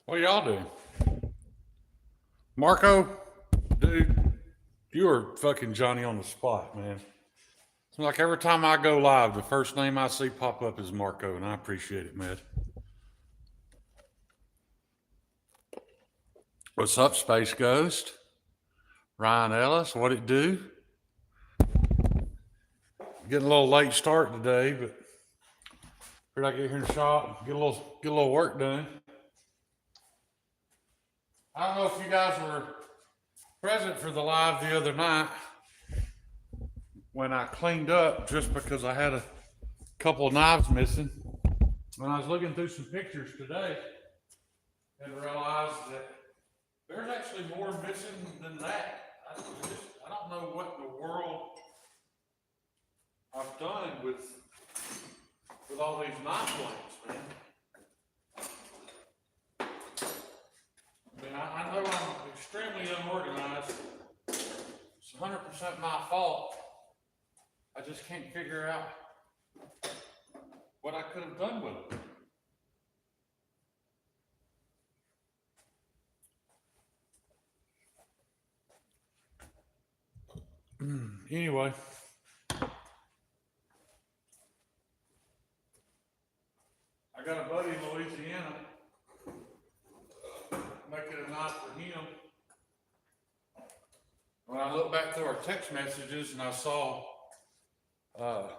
What y'all do? Marco, dude, you are fucking Johnny on the spot, man. It's like every time I go live, the first name I see pop up is Marco, and I appreciate it, man. What's up, Space Ghost? Ryan Ellis, what it do? Getting a little late start today, but figured I get here in the shop, get a little work done. I don't know if you guys were present for the live the other night when I cleaned up just because I had a couple of knives missing. When I was looking through some pictures today and realized that there's actually more missing than that. I don't know what in the world I've done with all these knife blades, man. I mean, I know I'm extremely unorganized. It's 100% my fault. I just can't figure out what I could have done with it. Anyway, I got a buddy in Louisiana making a knife for him. When I looked back through our text messages and I saw, that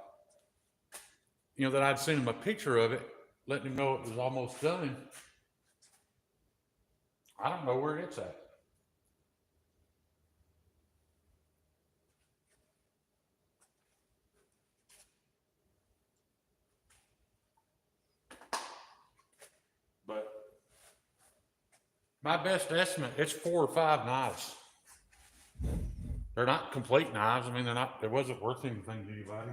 I'd sent him a picture of it, letting him know it was almost done. I don't know where it's at. But my best estimate, it's 4 or 5 knives. They're not complete knives. I mean, it wasn't worth anything to anybody.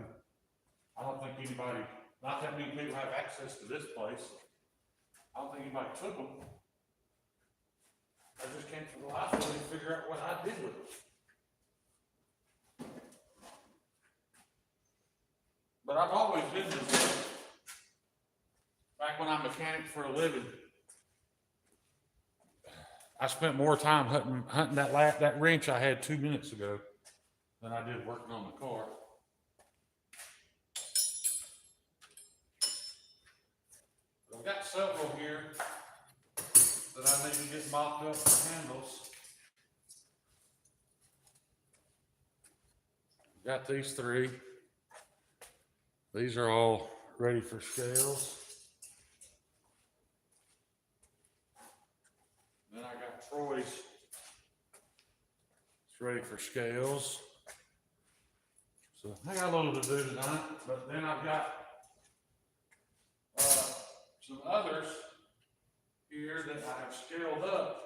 I don't think anybody, not that many people have access to this place. I don't think anybody took them. I just can't for the life of me figure out what I did with them. But I've always been this way. Back when I mechanicked for a living, I spent more time hunting that wrench I had 2 minutes ago than I did working on the car. I've got several here that I need to get mocked up for handles. Got these 3. These are all ready for scales. Then I got Troy's. It's ready for scales. So I got a little to do tonight, but then I've got some others here that I have scaled up,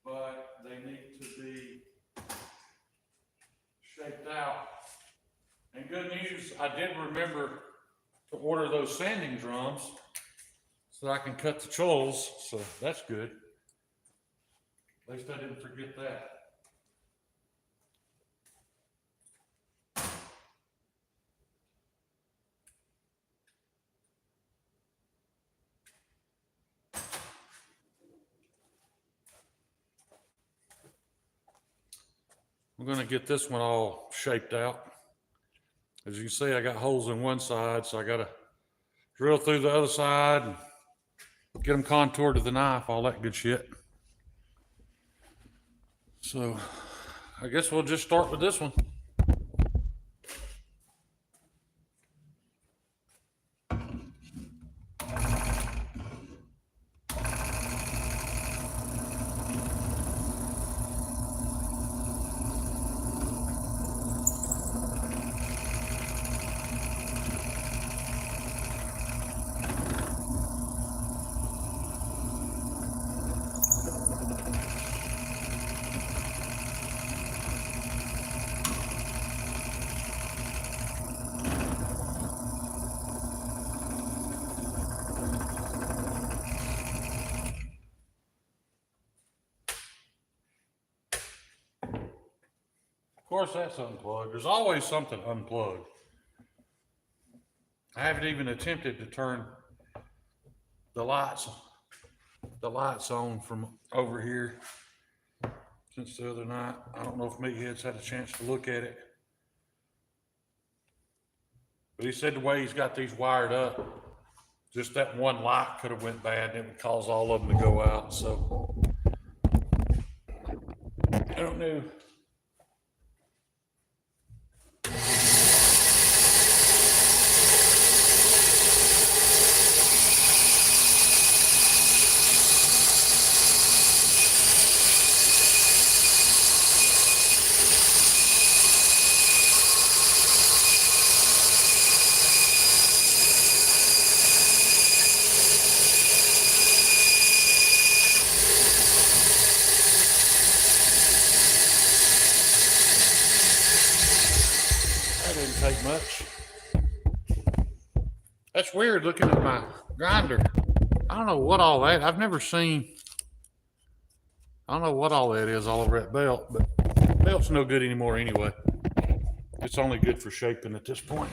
but they need to be shaped out. And good news, I did remember to order those sanding drums so that I can cut the chulls, so that's good. At least I didn't forget that. I'm going to get this one all shaped out. As you can see, I got holes in one side, so I got to drill through the other side and get them contoured to the knife, all that good shit. So I guess we'll just start with this one. Of course, that's unplugged. There's always something unplugged. I haven't even attempted to turn the lights the lights on from over here since the other night. I don't know if Meathead's had a chance to look at it. But he said the way he's got these wired up, just that one light could have went bad and it would cause all of them to go out. So I don't know. Didn't take much. That's weird looking at my grinder. I don't know what all that, I've never seen, I don't know what all that is all over that belt, but belt's no good anymore anyway. It's only good for shaping at this point.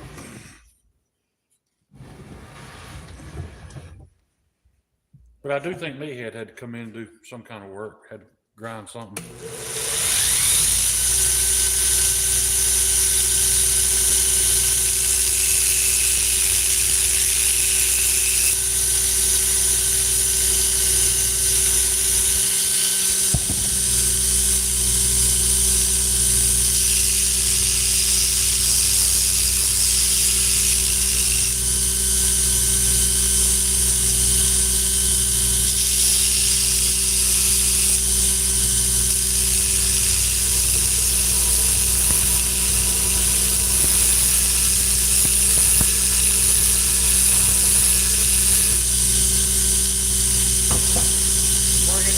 But I do think Meathead had to come in and do some kind of work, had to grind something.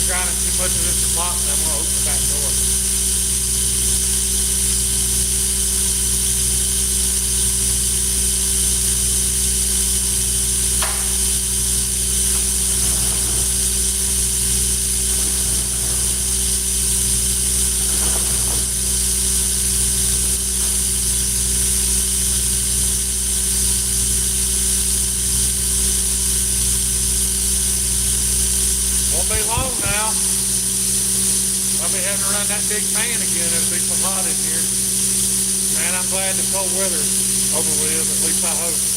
Grinding too much of this pot, and I'm going to open the back door. Won't be long now. I'll be having to run that big fan again. It'll be so hot in here. Man, I'm glad the cold weather's over with, at least I hope.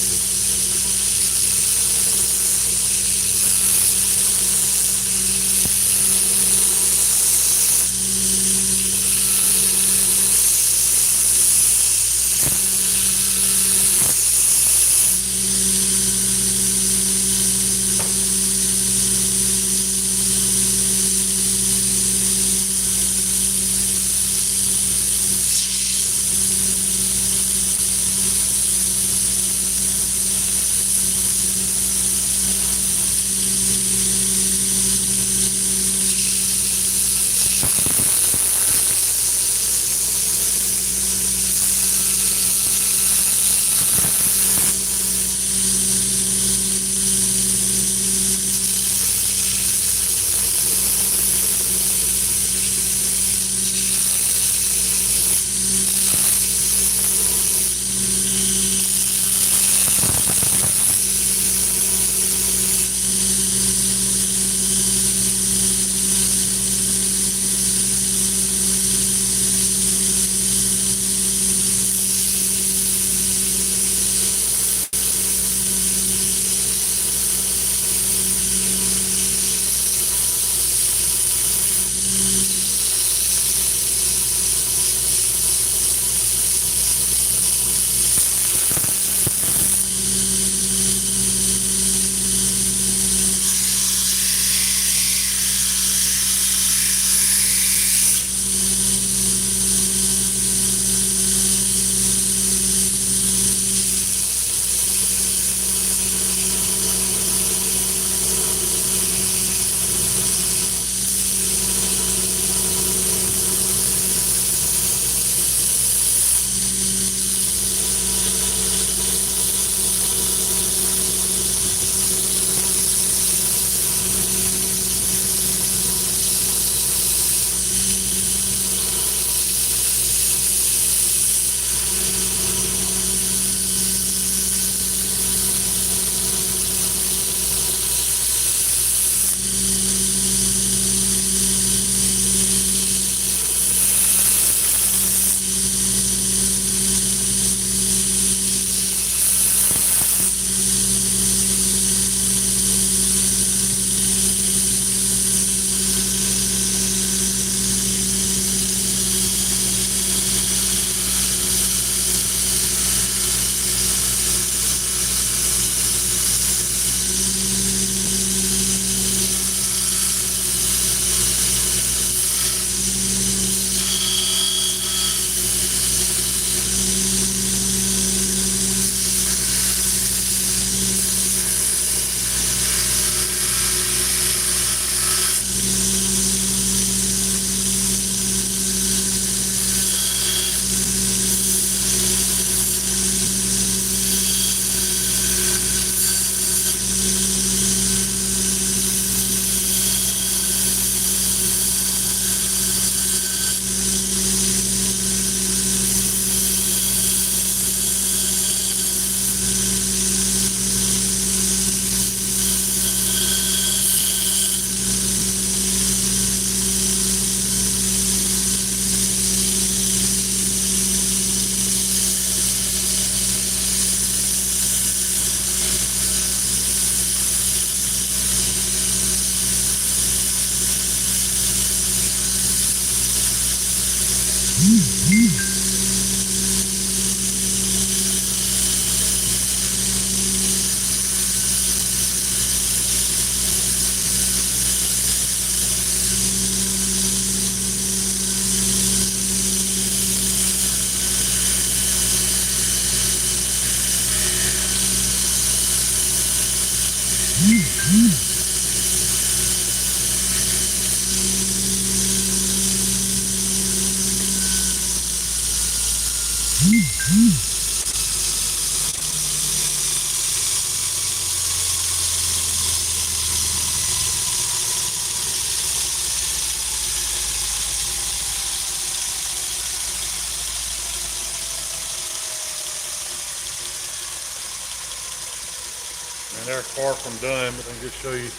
And they're far from done, but I can just show you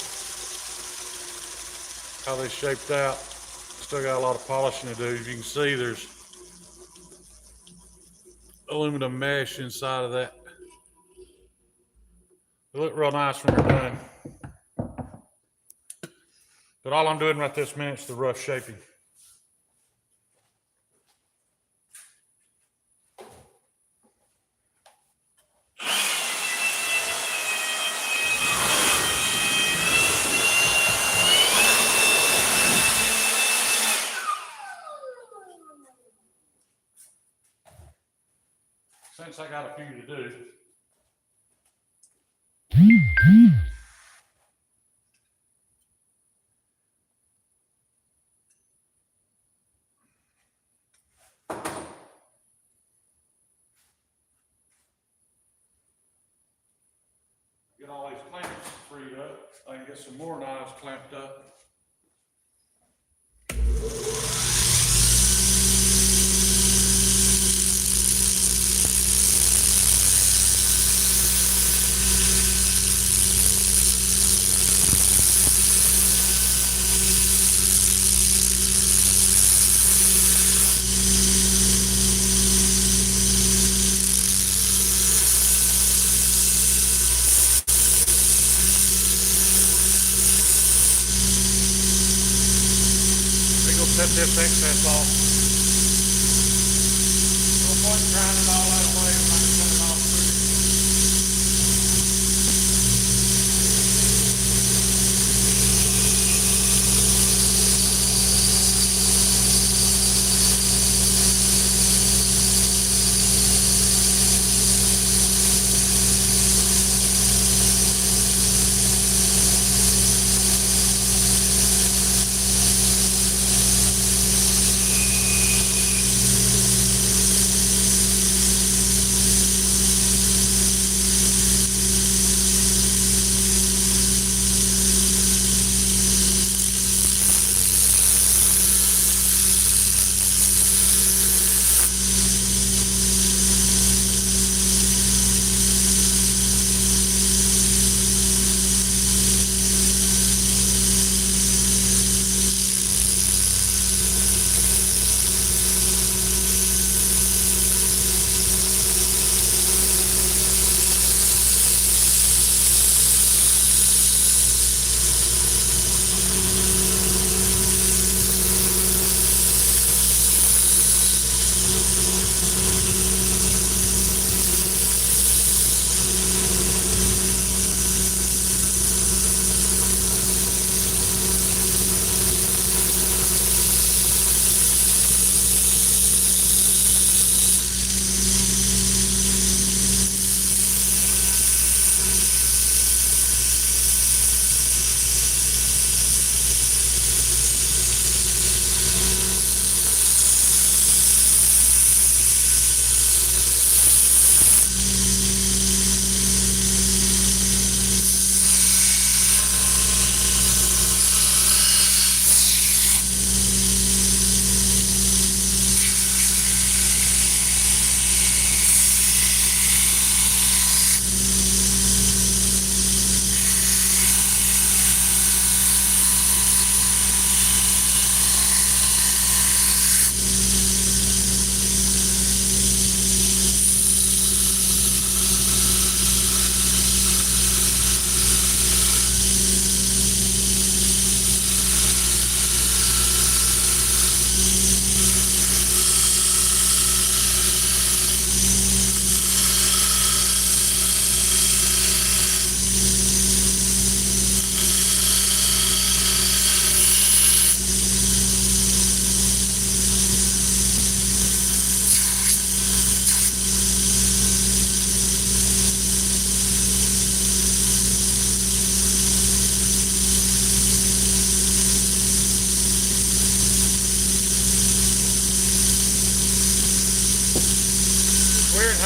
how they shaped out. Still got a lot of polishing to do. As you can see, there's aluminum mesh inside of that. They look real nice when they're done. But all I'm doing right this minute is the rough shaping. Since I got a few to do, get all these clamps freed up, I can get some more knives clamped up. Set this excess off. No point grinding all that away when I can cut it off through.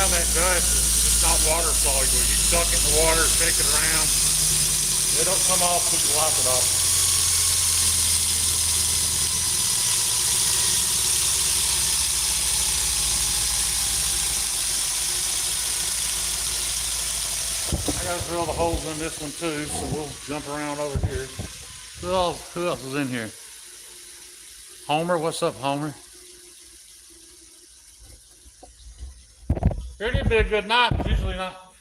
around that dust, it's not water soluble. You duck it in the water, shake it around. It don't come off till you wipe it off. I gotta drill the holes in this one too, so we'll jump around over here. Who else is in here? Homer, what's up, Homer? It'd be a good night. Usually not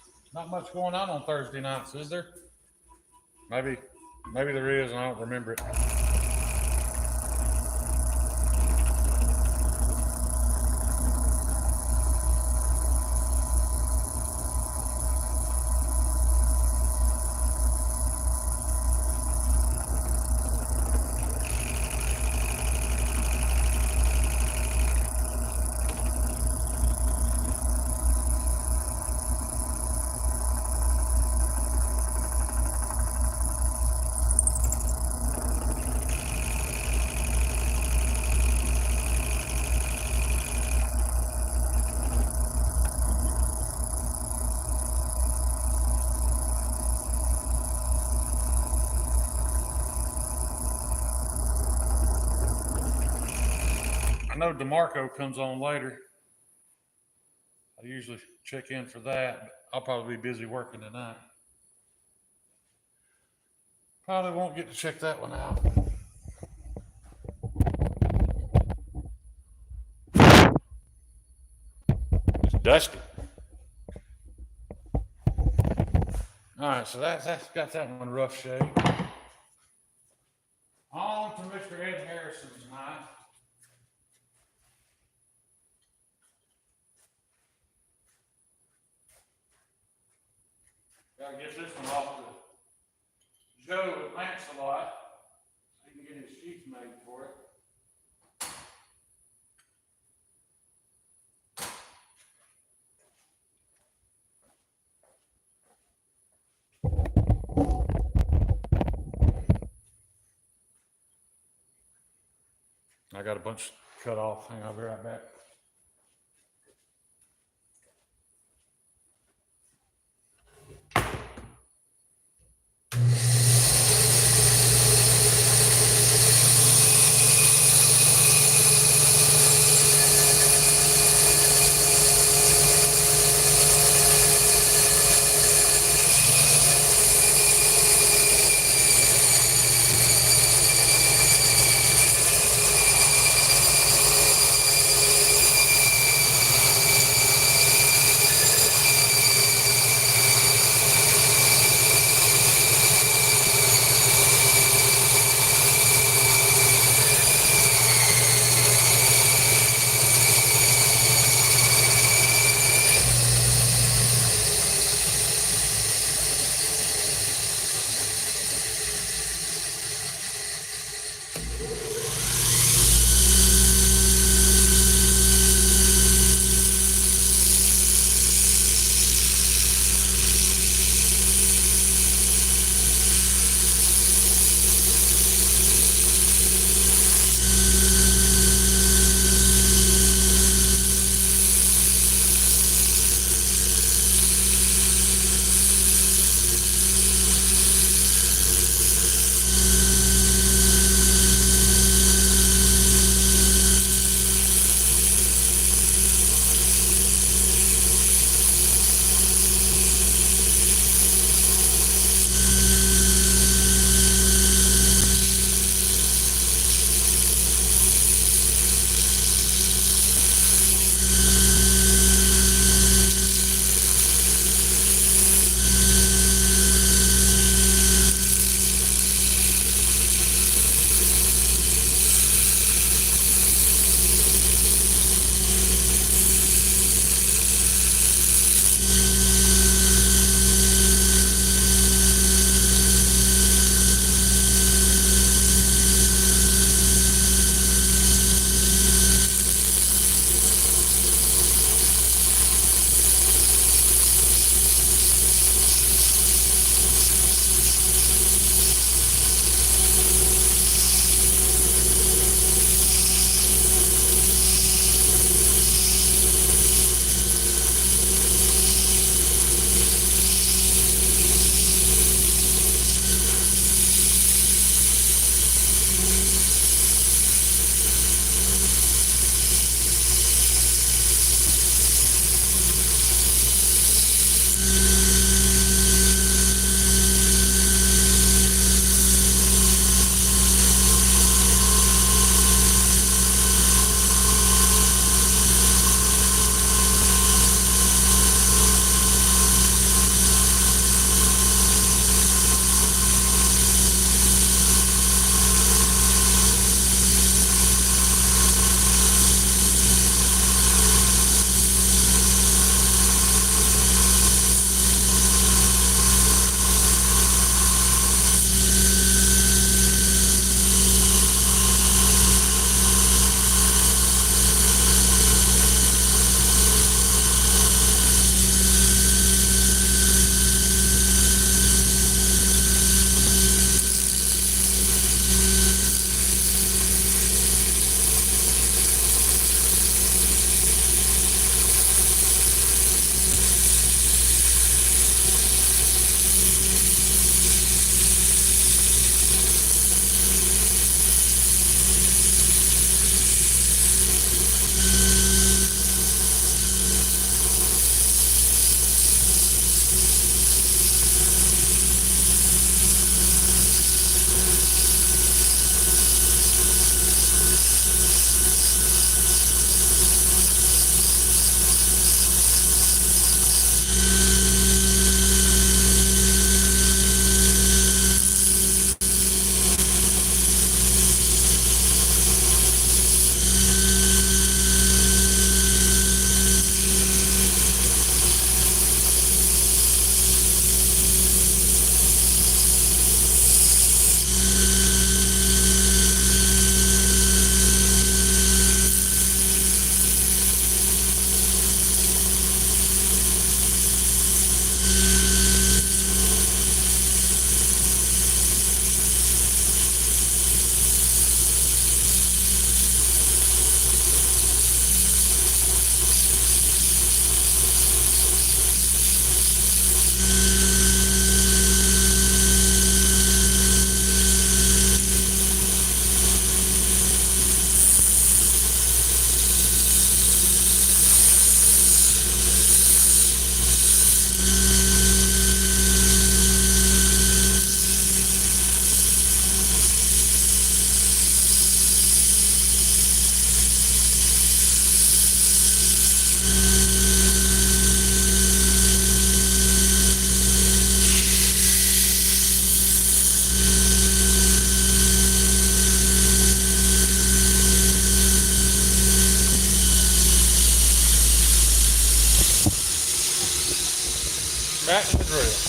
much going on Thursday nights, is there? Maybe there is, and I don't remember it. I know DeMarco comes on later. I usually check in for that, but I'll probably be busy working tonight. Probably won't get to check that one out. It's dusty. All right, so that's got that one in rough shape. On to Mr. Ed Harrison tonight. Gotta get this one off to Joe at Lancelot so he can get his sheets made for it. I got a bunch cut off. Hang on, I'll be right back. back to the drill.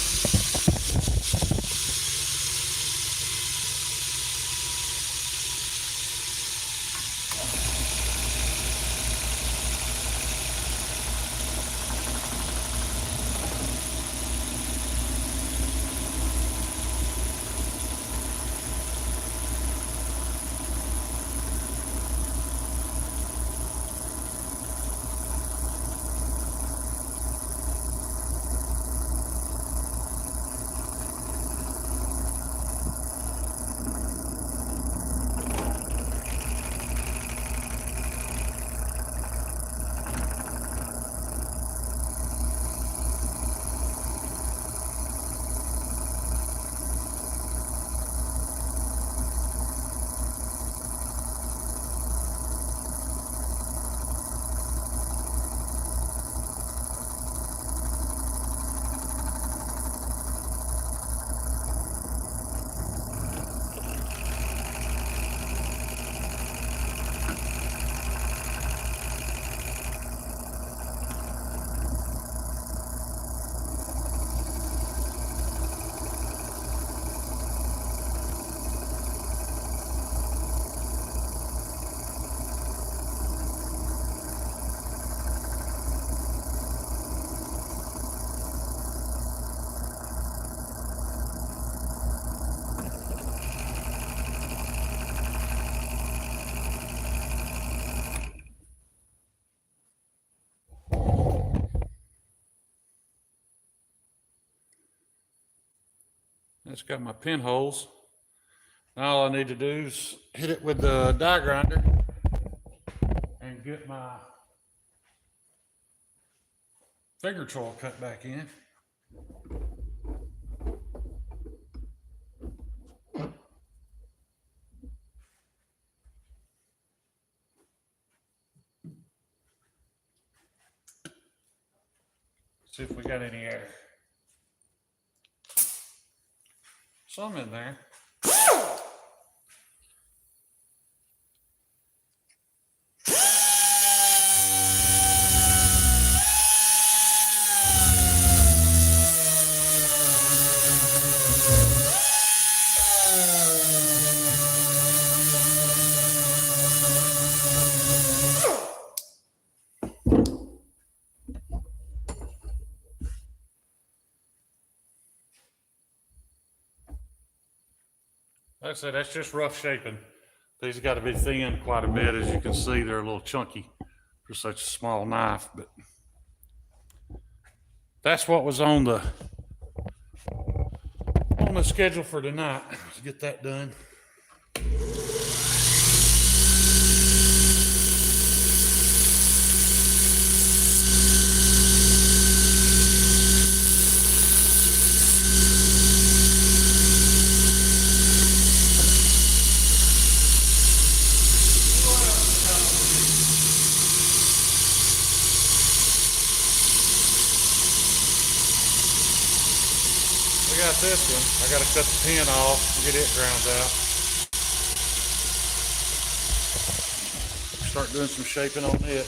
It's got my pinholes. Now all I need to do is hit it with the die grinder and get my finger choil cut back in. See if we got any air. Some in there. Like I said, that's just rough shaping. These got to be thin quite a bit. As you can see, they're a little chunky for such a small knife, but that's what was on the schedule for tonight. Let's get that done. We got this one. I got to cut the pin off and get it ground out. Start doing some shaping on it.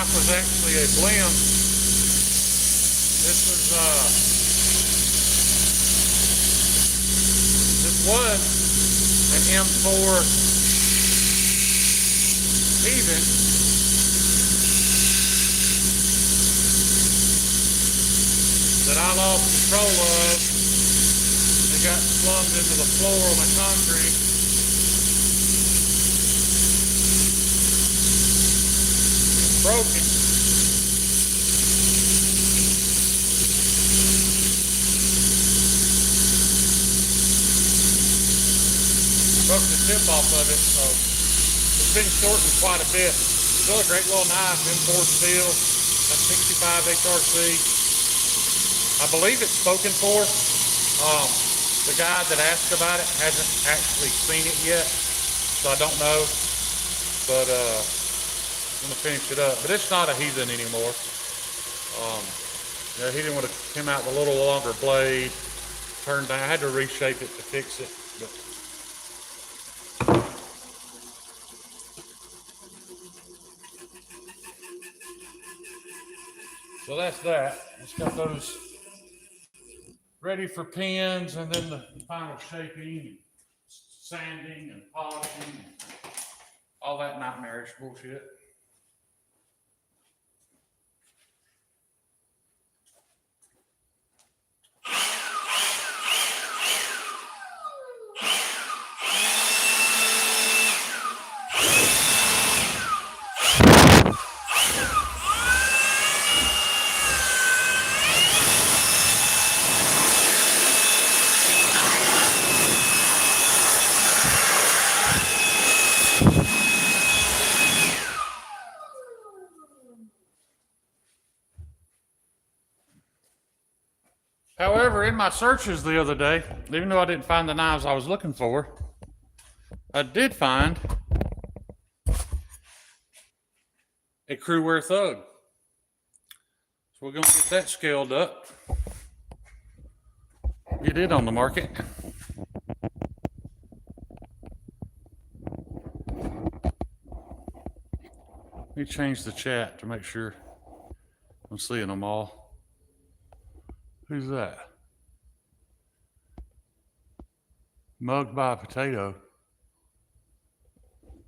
knife was actually a blend. This was an M4 Even that I lost control of. It got slumped into the floor on the concrete. It's broken. Broke the tip off of it, so it's been shortened quite a bit. Still a great little knife, M4 steel, that 65 HRC. I believe it's spoken for. The guy that asked about it hasn't actually seen it yet, so I don't know. But I'm gonna finish it up. But it's not a Heathen anymore. Yeah, he didn't want to come out with a little longer blade. Turned down. I had to reshape it to fix it. But so that's that. Just got those ready for pins, and then the final shaping, sanding, and polishing, and all that nightmarish bullshit. However, in my searches the other day, even though I didn't find the knives I was looking for, I did find a Crewwear Thug. So we're gonna get that scaled up, get it on the market. Let me change the chat to make sure I'm seeing them all. Who's that? Mugged by a potato.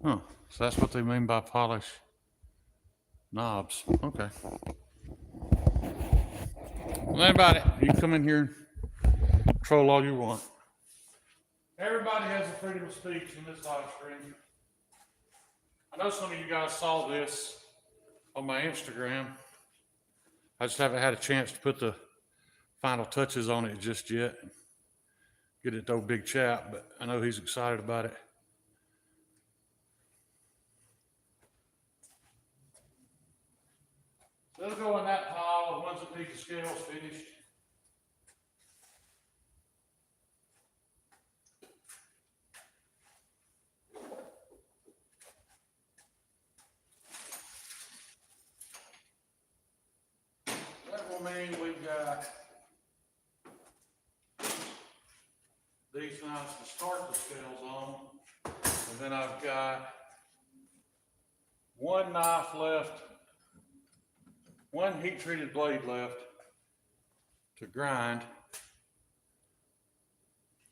Huh. So that's what they mean by polish knobs. Okay. Well, anybody, you can come in here and troll all you want. Everybody has a freedom of speech in this live stream. I know some of you guys saw this on my Instagram. I just haven't had a chance to put the final touches on it just yet. Get it to old Big Chap, but I know he's excited about it. It'll go in that pile once it needs the scales finished. That will mean we've got these knives to start the scales on, and then I've got one knife left, one heat treated blade left to grind.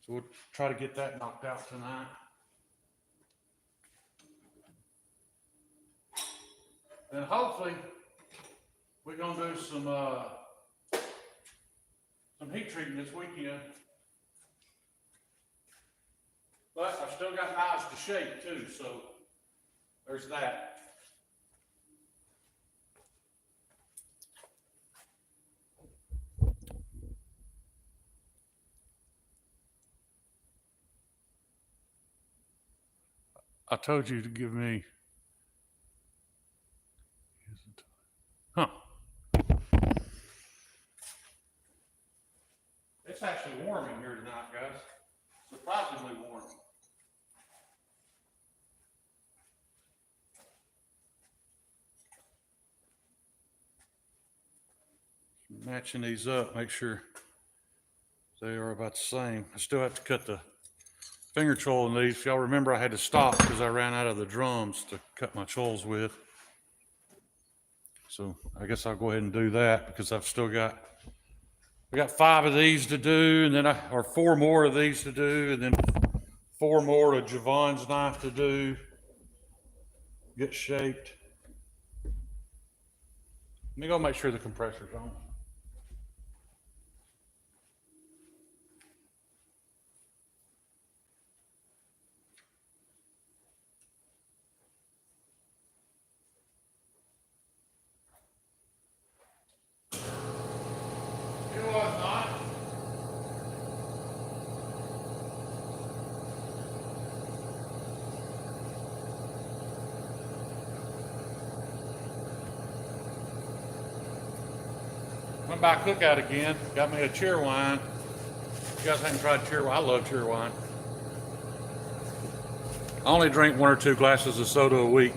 So we'll try to get that knocked out tonight. And hopefully we're gonna do some heat treating this weekend. But I've still got knives to shape too, so there's that. I told you to give me. Huh. It's actually warm in here tonight, guys. Surprisingly warm. Matching these up, make sure they are about the same. I still have to cut the finger choil in these. If y'all remember, I had to stop because I ran out of the drums to cut my choils with. So I guess I'll go ahead and do that because I've still got, I got 5 of these to do, and then or 4 more of these to do, and then 4 more of Javon's knife to do, get shaped. Let me go make sure the compressor's on. It was not. Went by Cookout again. Got me a cheer wine. You guys haven't tried cheer wine? I love cheer wine. I only drink 1 or 2 glasses of soda a week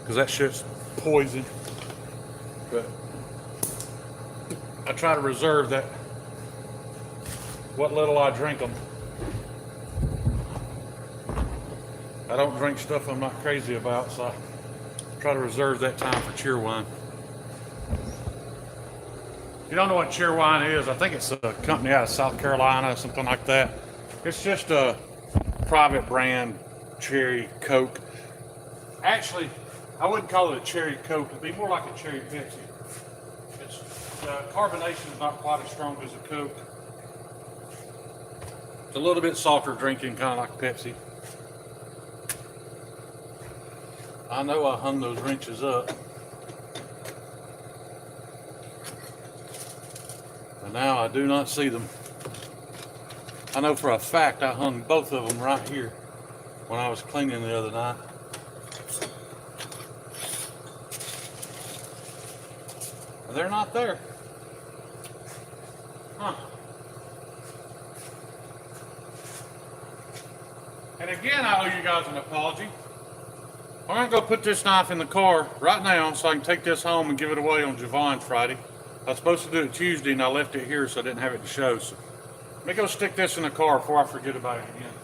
because that shit's poison. But I try to reserve that, what little I drink them. I don't drink stuff I'm not crazy about, so I try to reserve that time for cheer wine. If you don't know what cheer wine is, I think it's a company out of South Carolina, something like that. It's just a private brand cherry Coke. Actually, I wouldn't call it a cherry Coke. It'd be more like a cherry Pepsi. The carbonation is not quite as strong as a Coke. It's a little bit softer drinking, kind of like Pepsi. I know I hung those wrenches up. But now I do not see them. I know for a fact I hung both of them right here when I was cleaning the other night. They're not there. Huh. And again, I owe you guys an apology. I'm gonna go put this knife in the car right now so I can take this home and give it away on Javon Friday. I was supposed to do it Tuesday and I left it here so I didn't have it to show. So let me go stick this in the car before I forget about it again.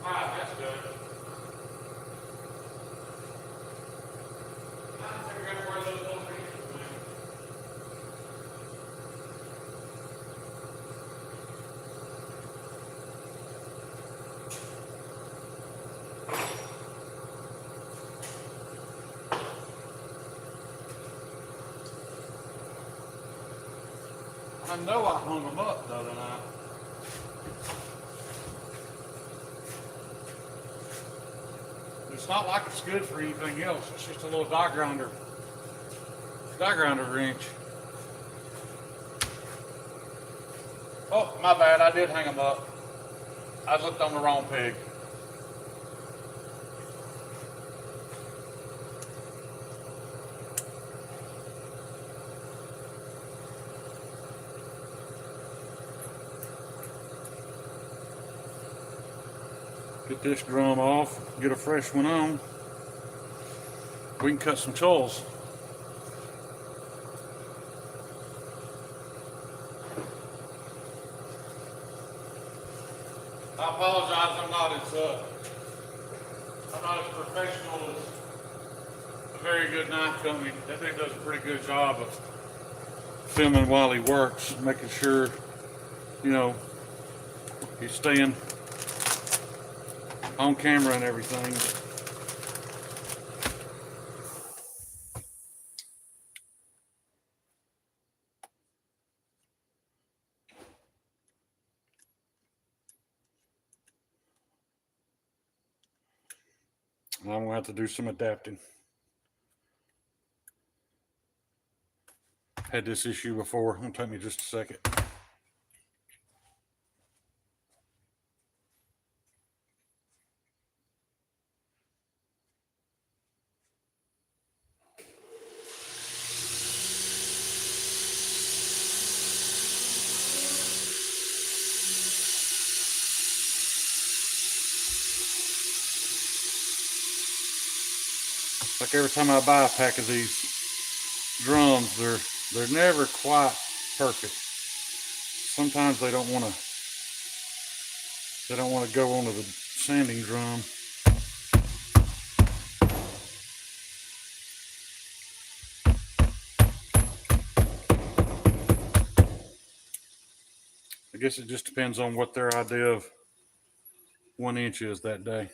Alright, that's good. Now figure out where those little pieces went. I know I hung them up the other night. It's not like it's good for anything else. It's just a little die grinder wrench. Oh, my bad. I did hang them up. I looked on the wrong peg. Get this drum off, get a fresh one on. We can cut some chulls. I apologize, I'm not as professional as a very good knife company. That dude does a pretty good job of filming while he works, making sure, you know, he's staying on camera and everything. I'm going to have to do some adapting. Had this issue before. It'll take me just a second. Like every time I buy a pack of these drums, they're never quite perfect. Sometimes they don't want to go onto the sanding drum. I guess it just depends on what their idea of 1 inch is that day.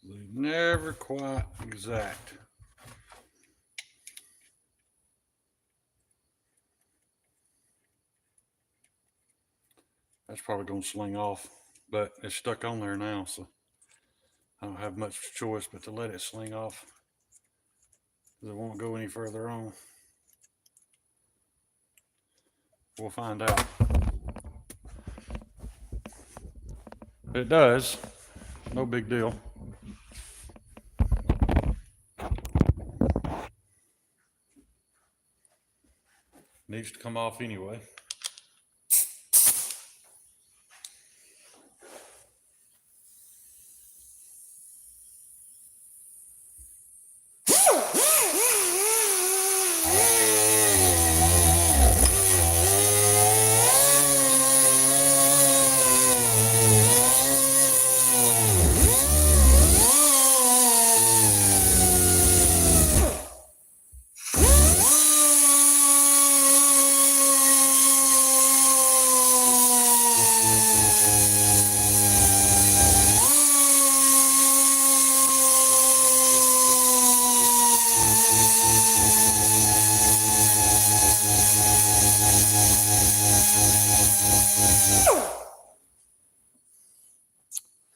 They're never quite exact. That's probably going to sling off, but it's stuck on there now, so I don't have much choice but to let it sling off, because it won't go any further on. We'll find out. If it does, no big deal. Needs to come off anyway.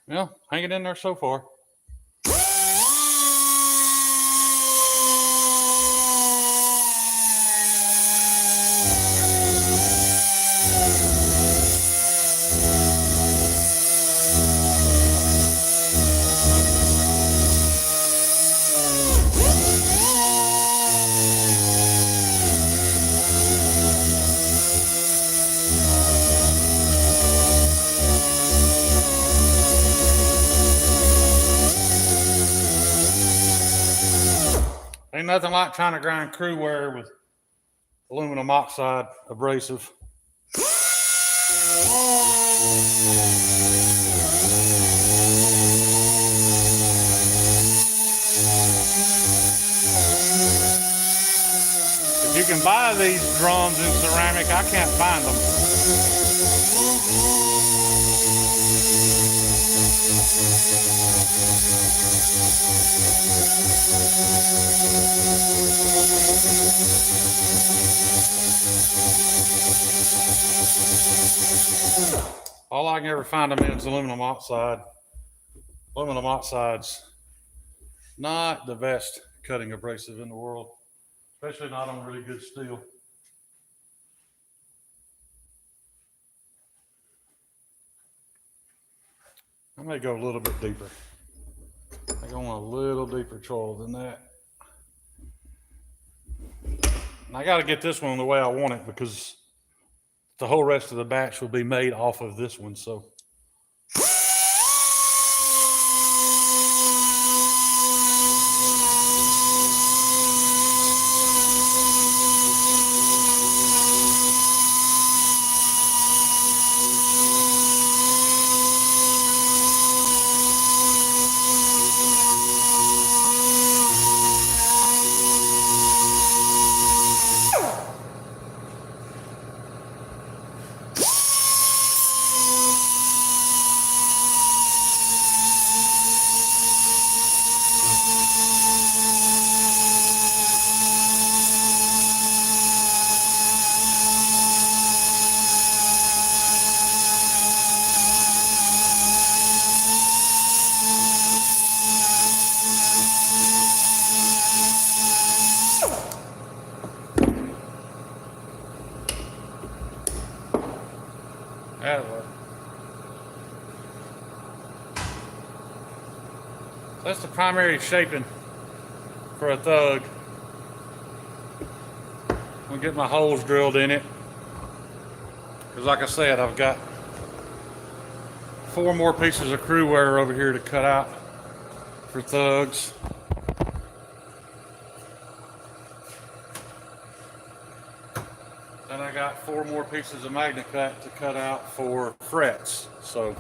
Well, hanging in there so far. Ain't nothing like trying to grind crew wire with aluminum oxide abrasive. If you can buy these drums in ceramic, I can't find them. All I can ever find them in is aluminum oxide. Aluminum oxide's not the best cutting abrasive in the world, especially not on really good steel. I may go a little bit deeper. I go on a little deeper choil than that. And I got to get this one the way I want it, because the whole rest of the batch will be made off of this one. So That'll work. That's the primary shaping for a thug. I'm gonna get my holes drilled in it. Because like I said, I've got 4 more pieces of crew wire over here to cut out for thugs. Then I got 4 more pieces of magnet cut to cut out for frets. So,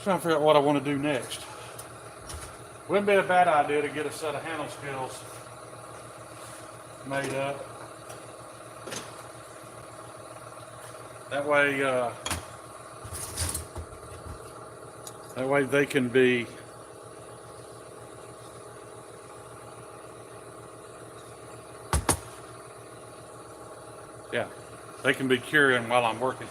trying to figure out what I want to do next. Wouldn't be a bad idea to get a set of handle scales made up. That way they can be they can be curing while I'm working.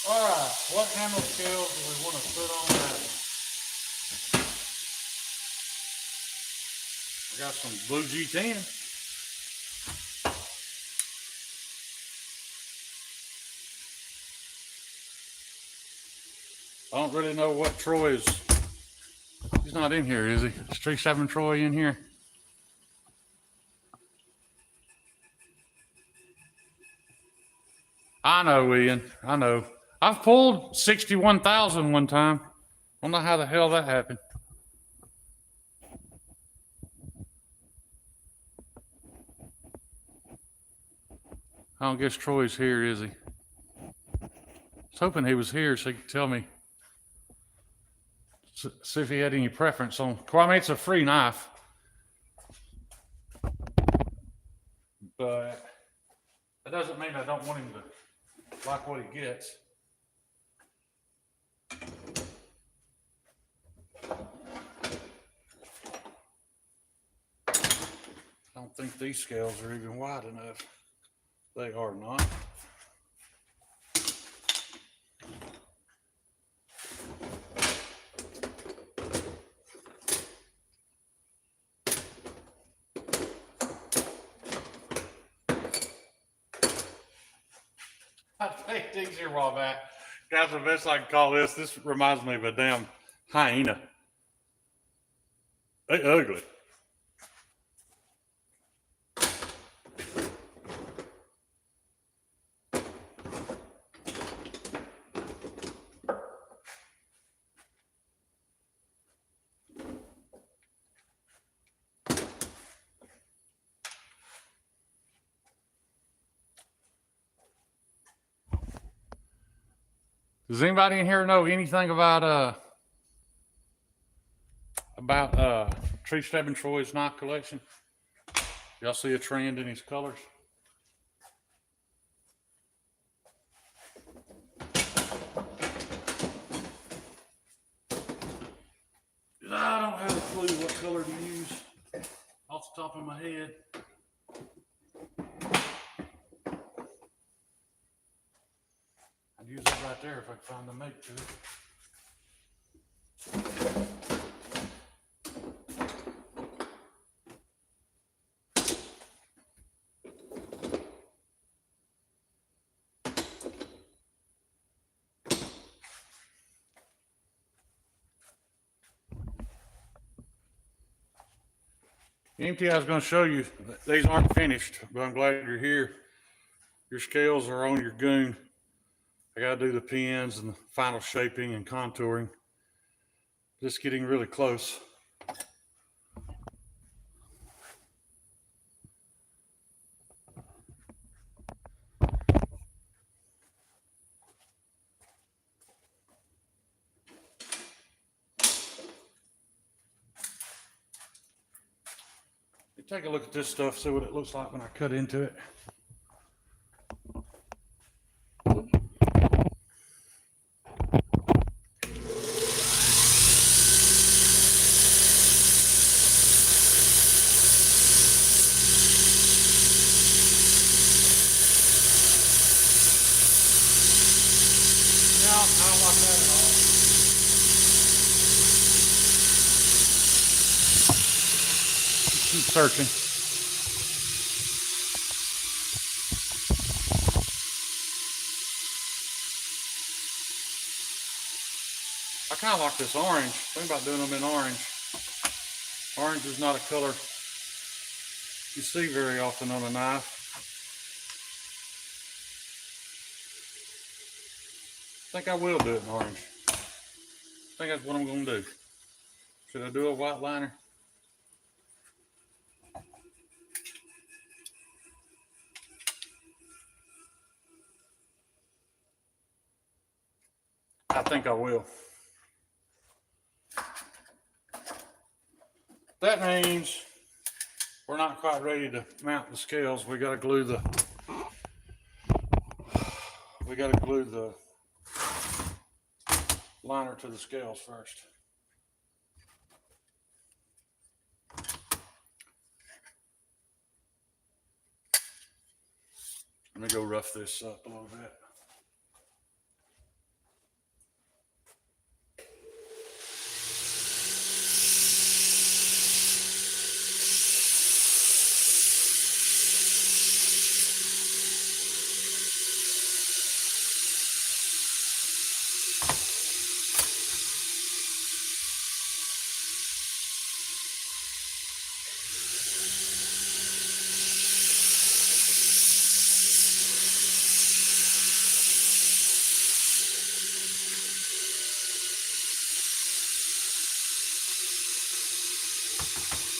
Alright, what handle scales do we want to put on that one? I got some blue G10. I don't really know what Troy is. He's not in here, is he? Is 37 Troy in here? I know, Ian. I know. I've pulled 61,000 one time. I don't know how the hell that happened. I don't guess Troy's here, is he? I was hoping he was here so he could tell me. See if he had any preference on. Well, I mean, it's a free knife. But that doesn't mean I don't want him to like what he gets. I don't think these scales are even wide enough. They are not. I think these here while back. Guys, the best I can call this. This reminds me of a damn hyena. They ugly. Does anybody in here know anything about Tree Stabbing Troy's knife collection? Y'all see a trend in his colors? I don't have a clue what color to use off the top of my head. right there if I can find the mate to it. Empty, I was going to show you, these aren't finished, but I'm glad you're here. Your scales are on your goon. I got to do the pins and the final shaping and contouring. Just getting really close. Take a look at this stuff, see what it looks like when I cut into it. No, I don't like that at all. Keep searching. I kind of like this orange. Think about doing them in orange. Orange is not a color you see very often on a knife. I think I will do it in orange. I think that's what I'm going to do. Should I do a white liner? I think I will. That means we're not quite ready to mount the scales. We got to glue the liner to the scales first. Let me go rough this up a little bit.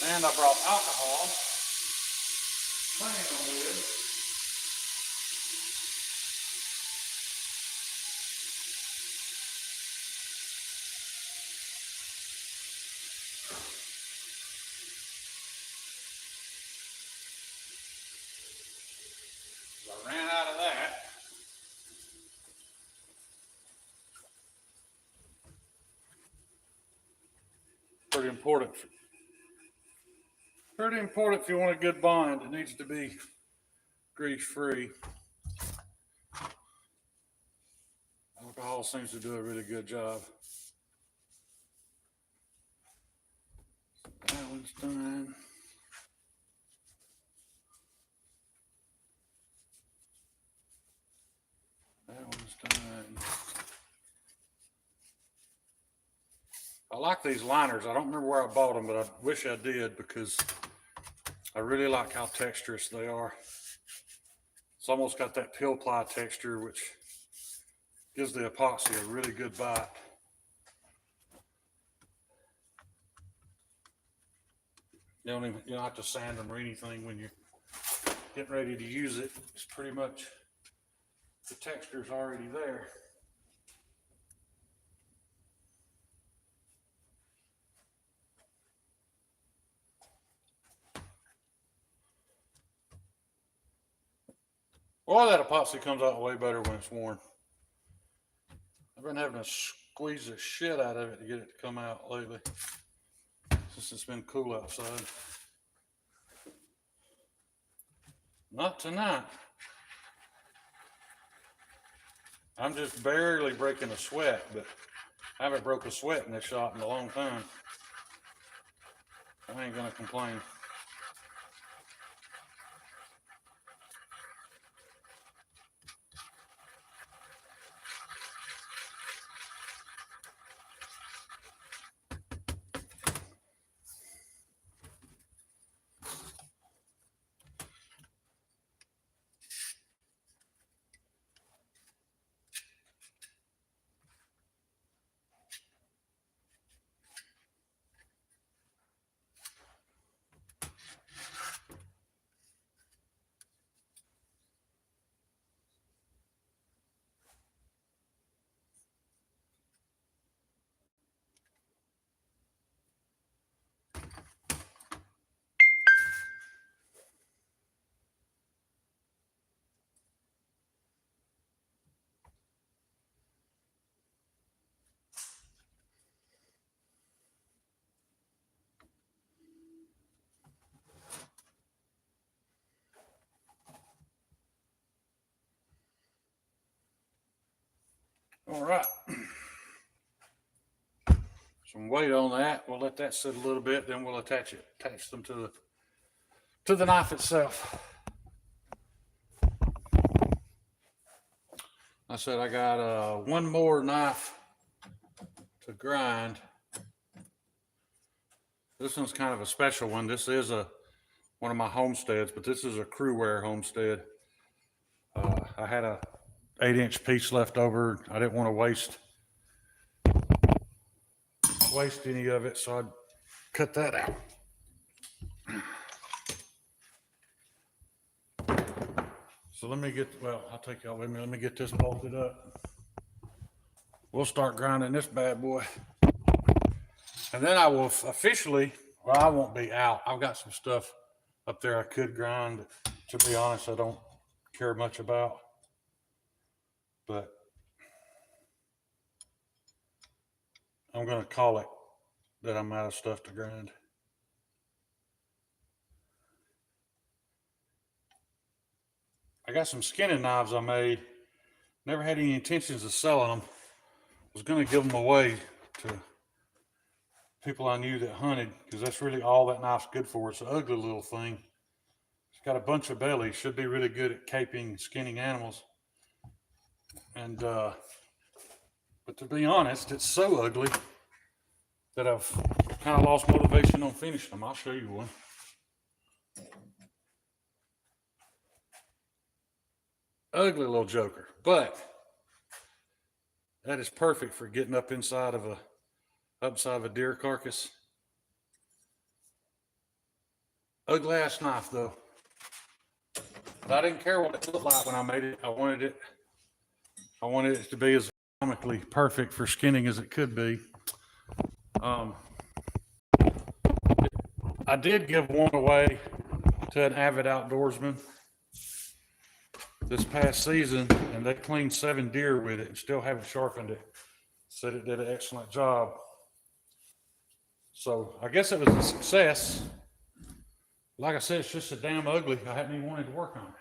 And I brought alcohol. Plenty on the lid. I ran out of that. Pretty important. Pretty important if you want a good bond. It needs to be grease free. Alcohol seems to do a really good job. That one's done. That one's done. I like these liners. I don't remember where I bought them, but I wish I did because I really like how texturous they are. It's almost got that pill ply texture, which gives the epoxy a really good bite. You don't have to sand them or anything when you're getting ready to use it. It's pretty much, the texture's already there. Well, that epoxy comes out way better when it's worn. I've been having to squeeze the shit out of it to get it to come out lately, since it's been cool outside. Not tonight. I'm just barely breaking a sweat, but I haven't broke a sweat in this shop in a long time. I ain't gonna complain. All right. Some weight on that. We'll let that sit a little bit, then we'll attach them to the knife itself. I said I got one more knife to grind. This one's kind of a special one. This is one of my homesteads, but this is a crew wear homestead. I had a 8-inch piece left over. I didn't want to waste any of it, so I'd cut that out. So let me I'll take y'all with me. Let me get this bolted up. We'll start grinding this bad boy. And then I will officially, well, I won't be out. I've got some stuff up there I could grind. To be honest, I don't care much about. But I'm going to call it that I'm out of stuff to grind. I got some skinning knives I made. Never had any intentions of selling them. I was going to give them away to people I knew that hunted, because that's really all that knife's good for. It's an ugly little thing. It's got a bunch of belly. Should be really good at caping, skinning animals. And but to be honest, it's so ugly that I've kind of lost motivation on finishing them. I'll show you one. Ugly little joker, but that is perfect for getting up inside of a deer carcass. Ugly ass knife though. But I didn't care what it looked like when I made it. I wanted it to be as economically perfect for skinning as it could be. I did give one away to an avid outdoorsman this past season, and they cleaned 7 deer with it and still haven't sharpened it. Said it did an excellent job. So I guess it was a success. Like I said, it's just so damn ugly, I hadn't even wanted to work on it.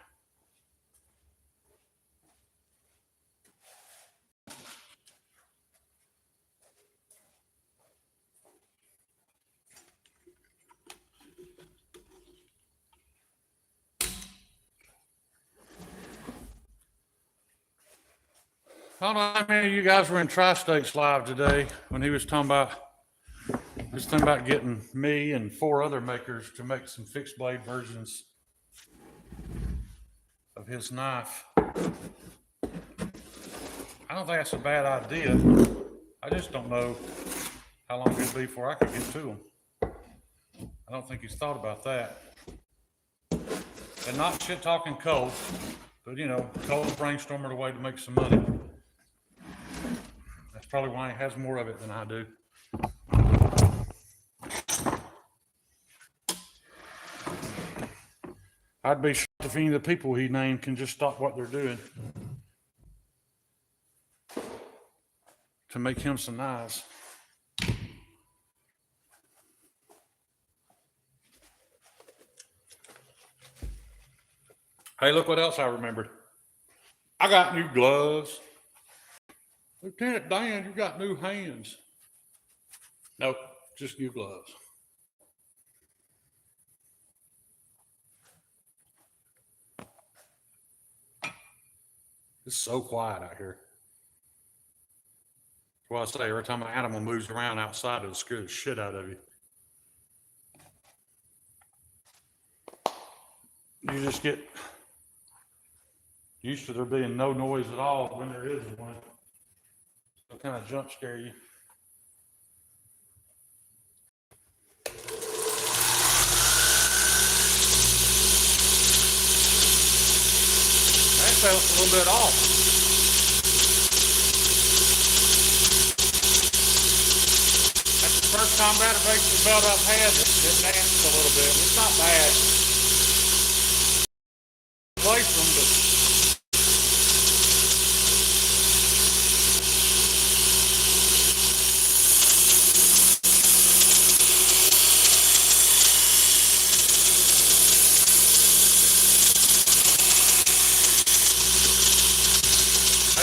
I don't know how many of you guys were in Tri-States Live today when he was talking about getting me and 4 other makers to make some fixed blade versions of his knife. I don't think that's a bad idea. I just don't know how long it'll be before I can get to them. I don't think he's thought about that. And not shit talking Cole, but you know, Cole's brainstorming a way to make some money. That's probably why he has more of it than I do. I'd be shocked if any of the people he named can just stop what they're doing to make him some knives. Hey, look what else I remembered. I got new gloves. Lieutenant Dan, you got new hands. Nope, just new gloves. It's so quiet out here. That's why I say every time an animal moves around outside, it'll scare the shit out of you. You just get used to there being no noise at all when there is one. It'll kind of jump scare you. That felt a little bit off. That's the first combat evasive belt I've had that danced a little bit. It's not bad. Place them, but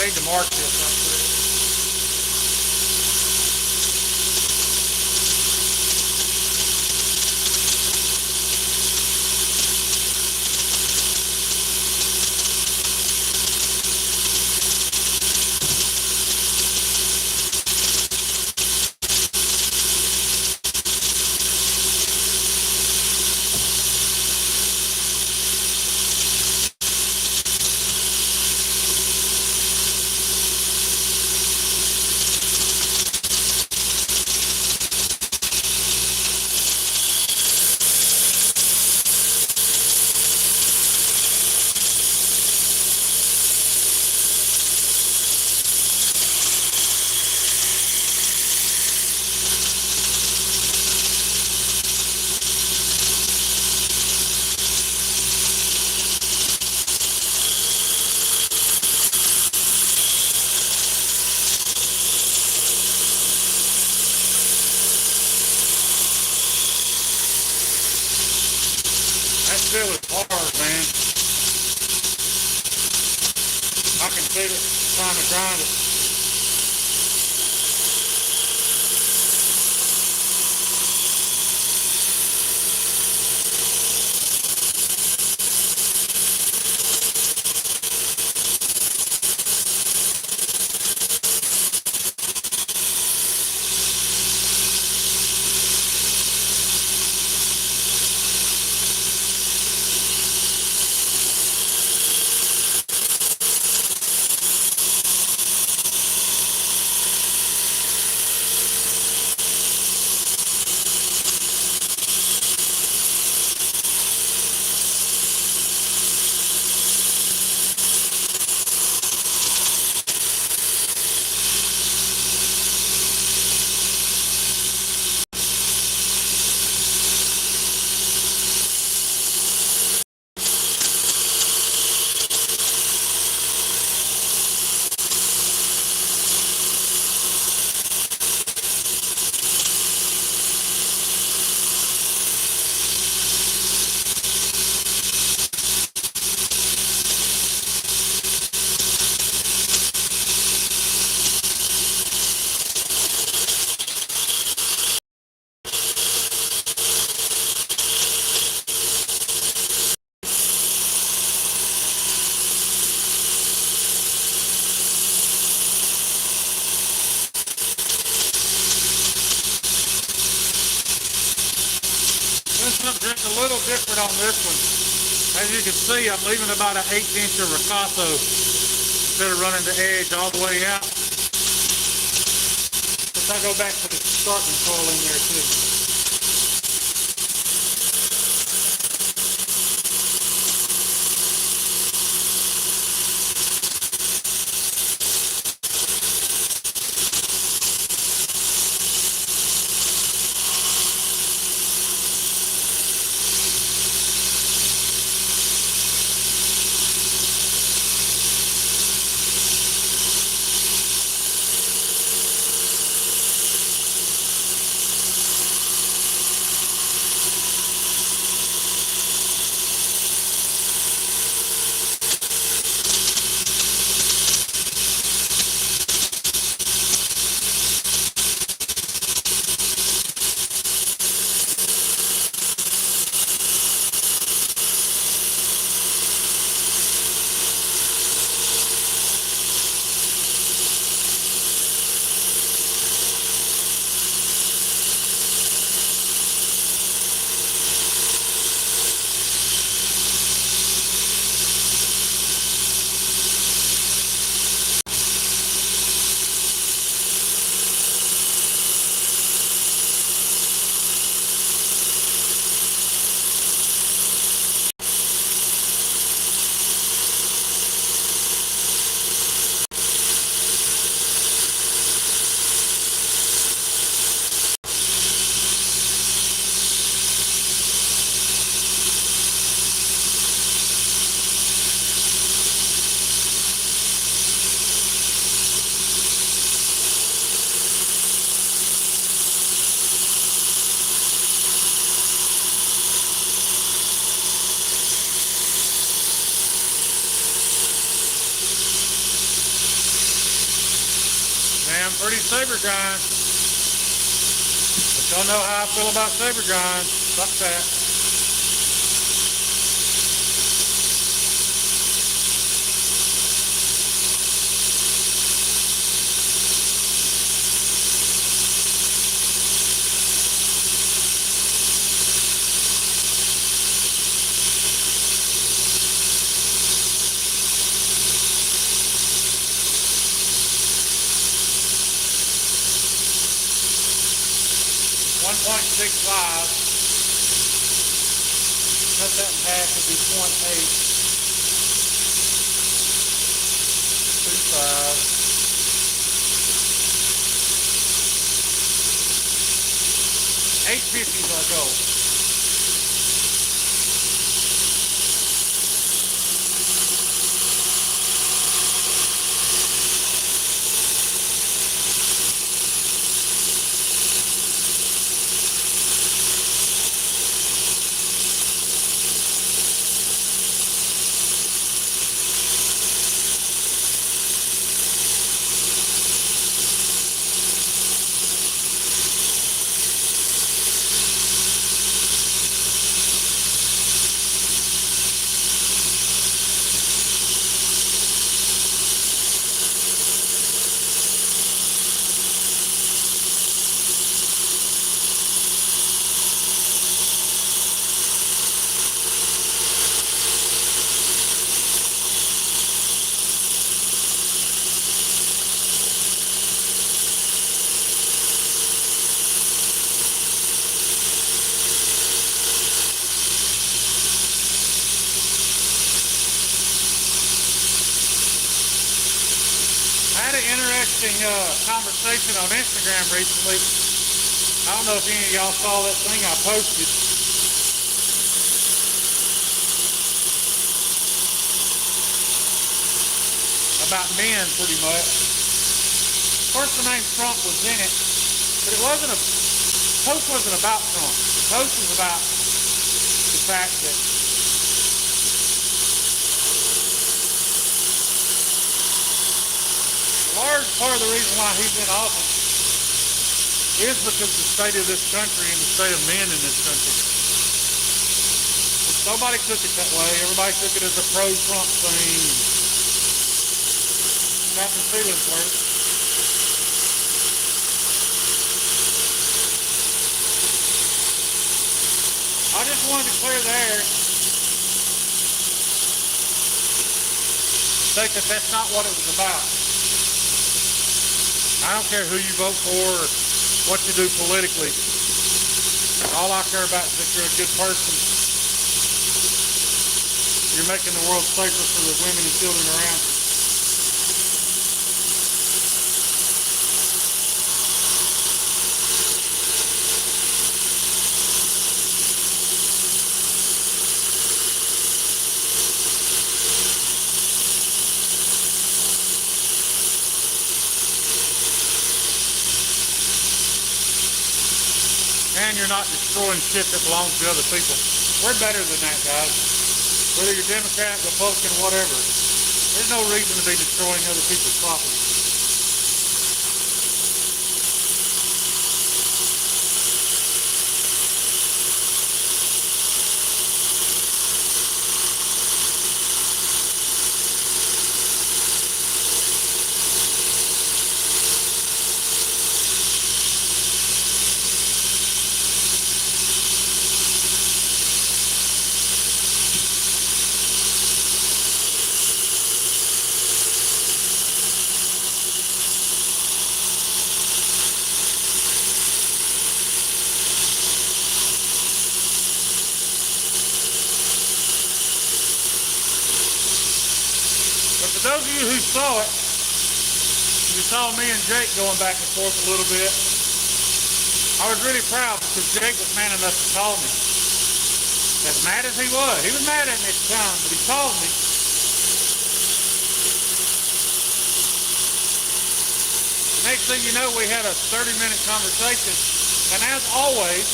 I need to mark this up quick. That still is hard, man. I can feel it trying to grind it. Just a little different on this one. As you can see, I'm leaving about an 1/8 inch of ricasso instead of running the edge all the way out. If I go back to the starting coil in there too. Pretty saber grind. But y'all know how I feel about saber grind. Fuck that. .65. Cut that in half, it'd be .825. 850 is our goal. Interesting conversation on Instagram recently. I don't know if any of y'all saw that thing I posted. About men, pretty much. Of course, the name Trump was in it, but it wasn't the post wasn't about Trump. The post was about the fact that large part of the reason why he's in office is because the state of this country and the state of men in this country. Nobody took it that way. Everybody took it as a pro-Trump thing. Got the feelings hurt. I just wanted to clear the air. State that that's not what it was about. I don't care who you vote for or what you do politically. All I care about is that you're a good person. You're making the world safer for the women and children around you. And you're not destroying shit that belongs to other people. We're better than that, guys. Whether you're Democrat, Republican, whatever. There's no reason to be destroying other people's property. For those of you who saw it, you saw me and Jake going back and forth a little bit. I was really proud because Jake was man enough to call me. As mad as he was mad at me at the time, but he called me. Next thing you know, we had a 30-minute conversation, and as always,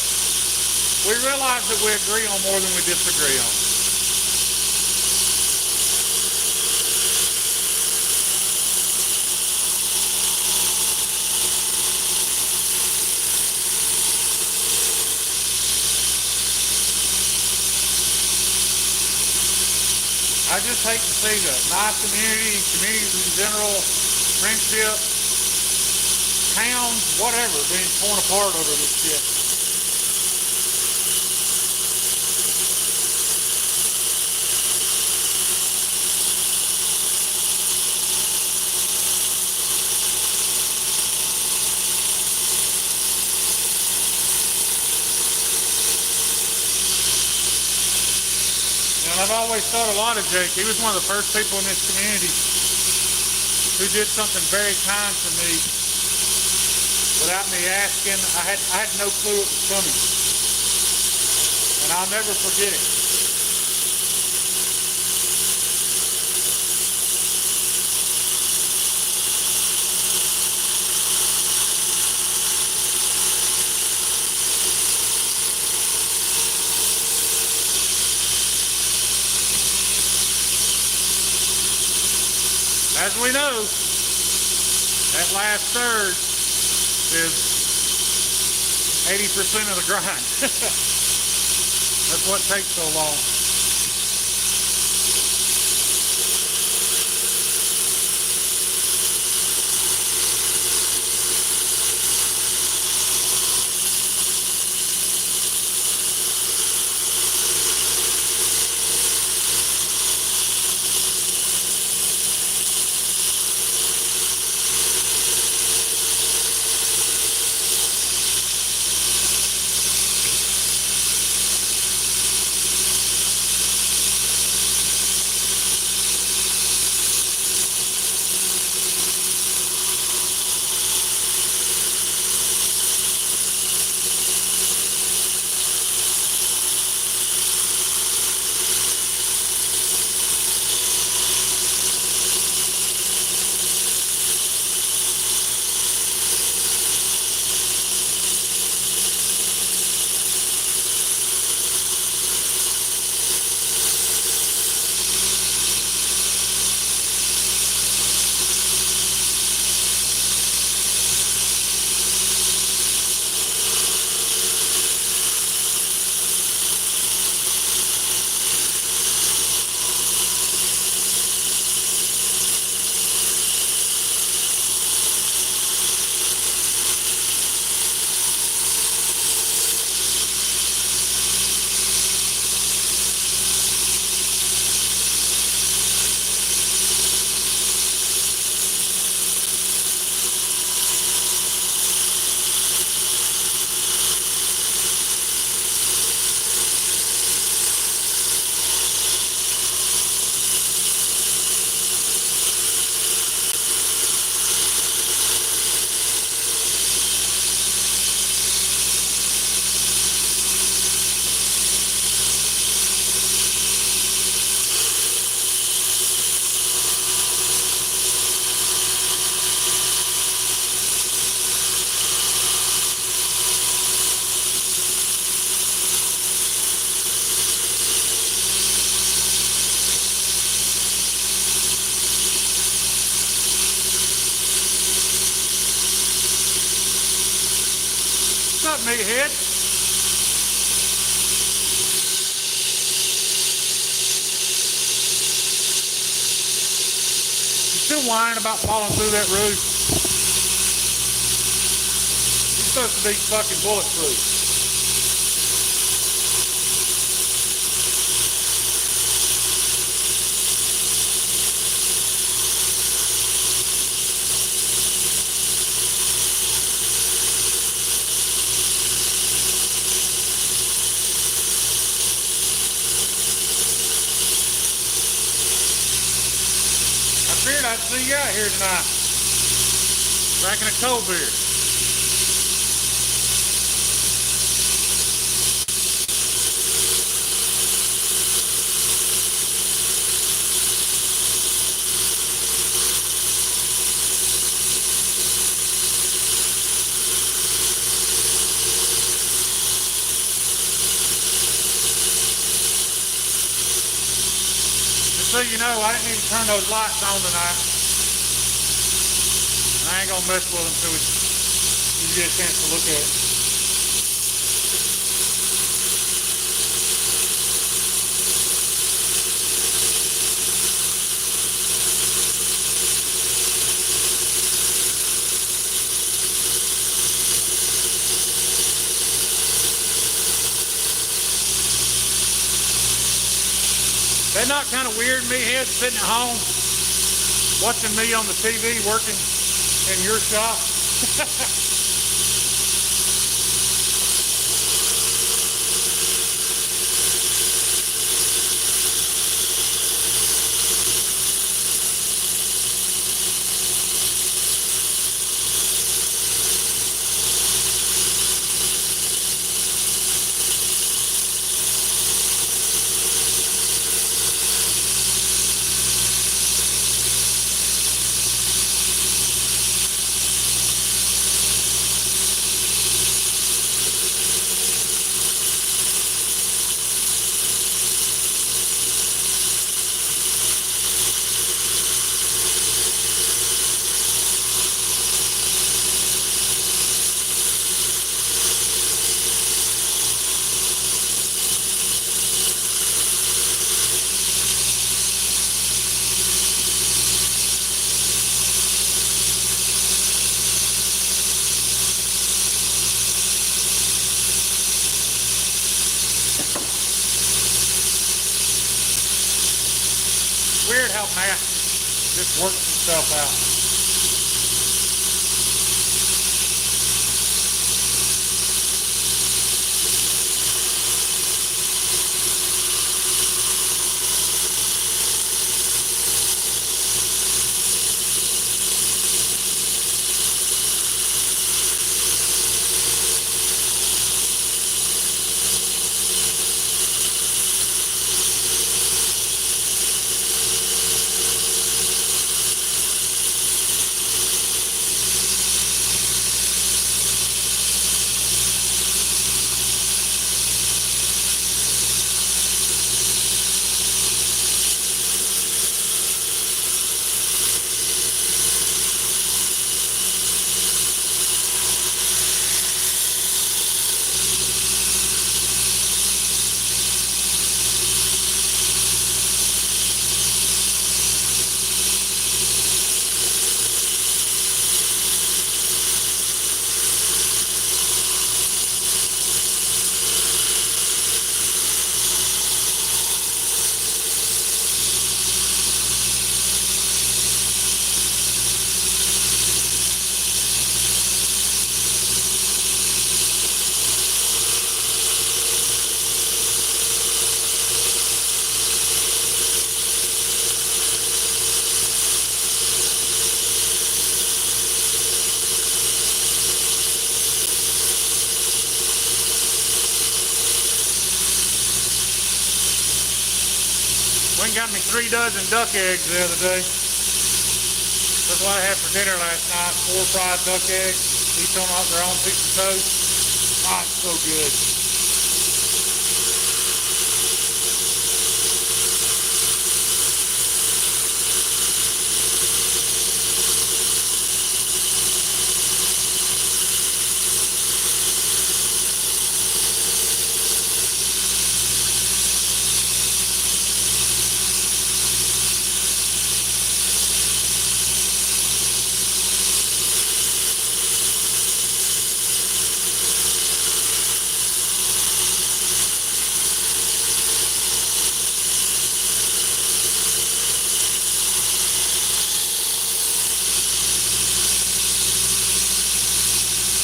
we realized that we agree on more than we disagree on. I just hate to see the nice community, communities in general, friendship, towns, whatever, being torn apart over this shit. And I've always thought a lot of Jake. He was one of the first people in this community who did something very kind to me without me asking. I had no clue it was coming. And I'll never forget it. As we know, that last third is 80% of the grind. That's what takes so long. What's up, meathead? You still whining about falling through that roof? You're supposed to be fucking bulletproof. I figured I'd see you out here tonight, drinking a cold beer. So you know, I didn't even turn those lights on tonight. And I ain't gonna mess with them until you get a chance to look at it. That not kind of weird, me head sitting at home watching me on the TV working in your shop? Weird how math just works itself out. Wayne got me 3 dozen duck eggs the other day. That's what I had for dinner last night. 4 fried duck eggs, each on their own piece of toast. Ah, it's so good.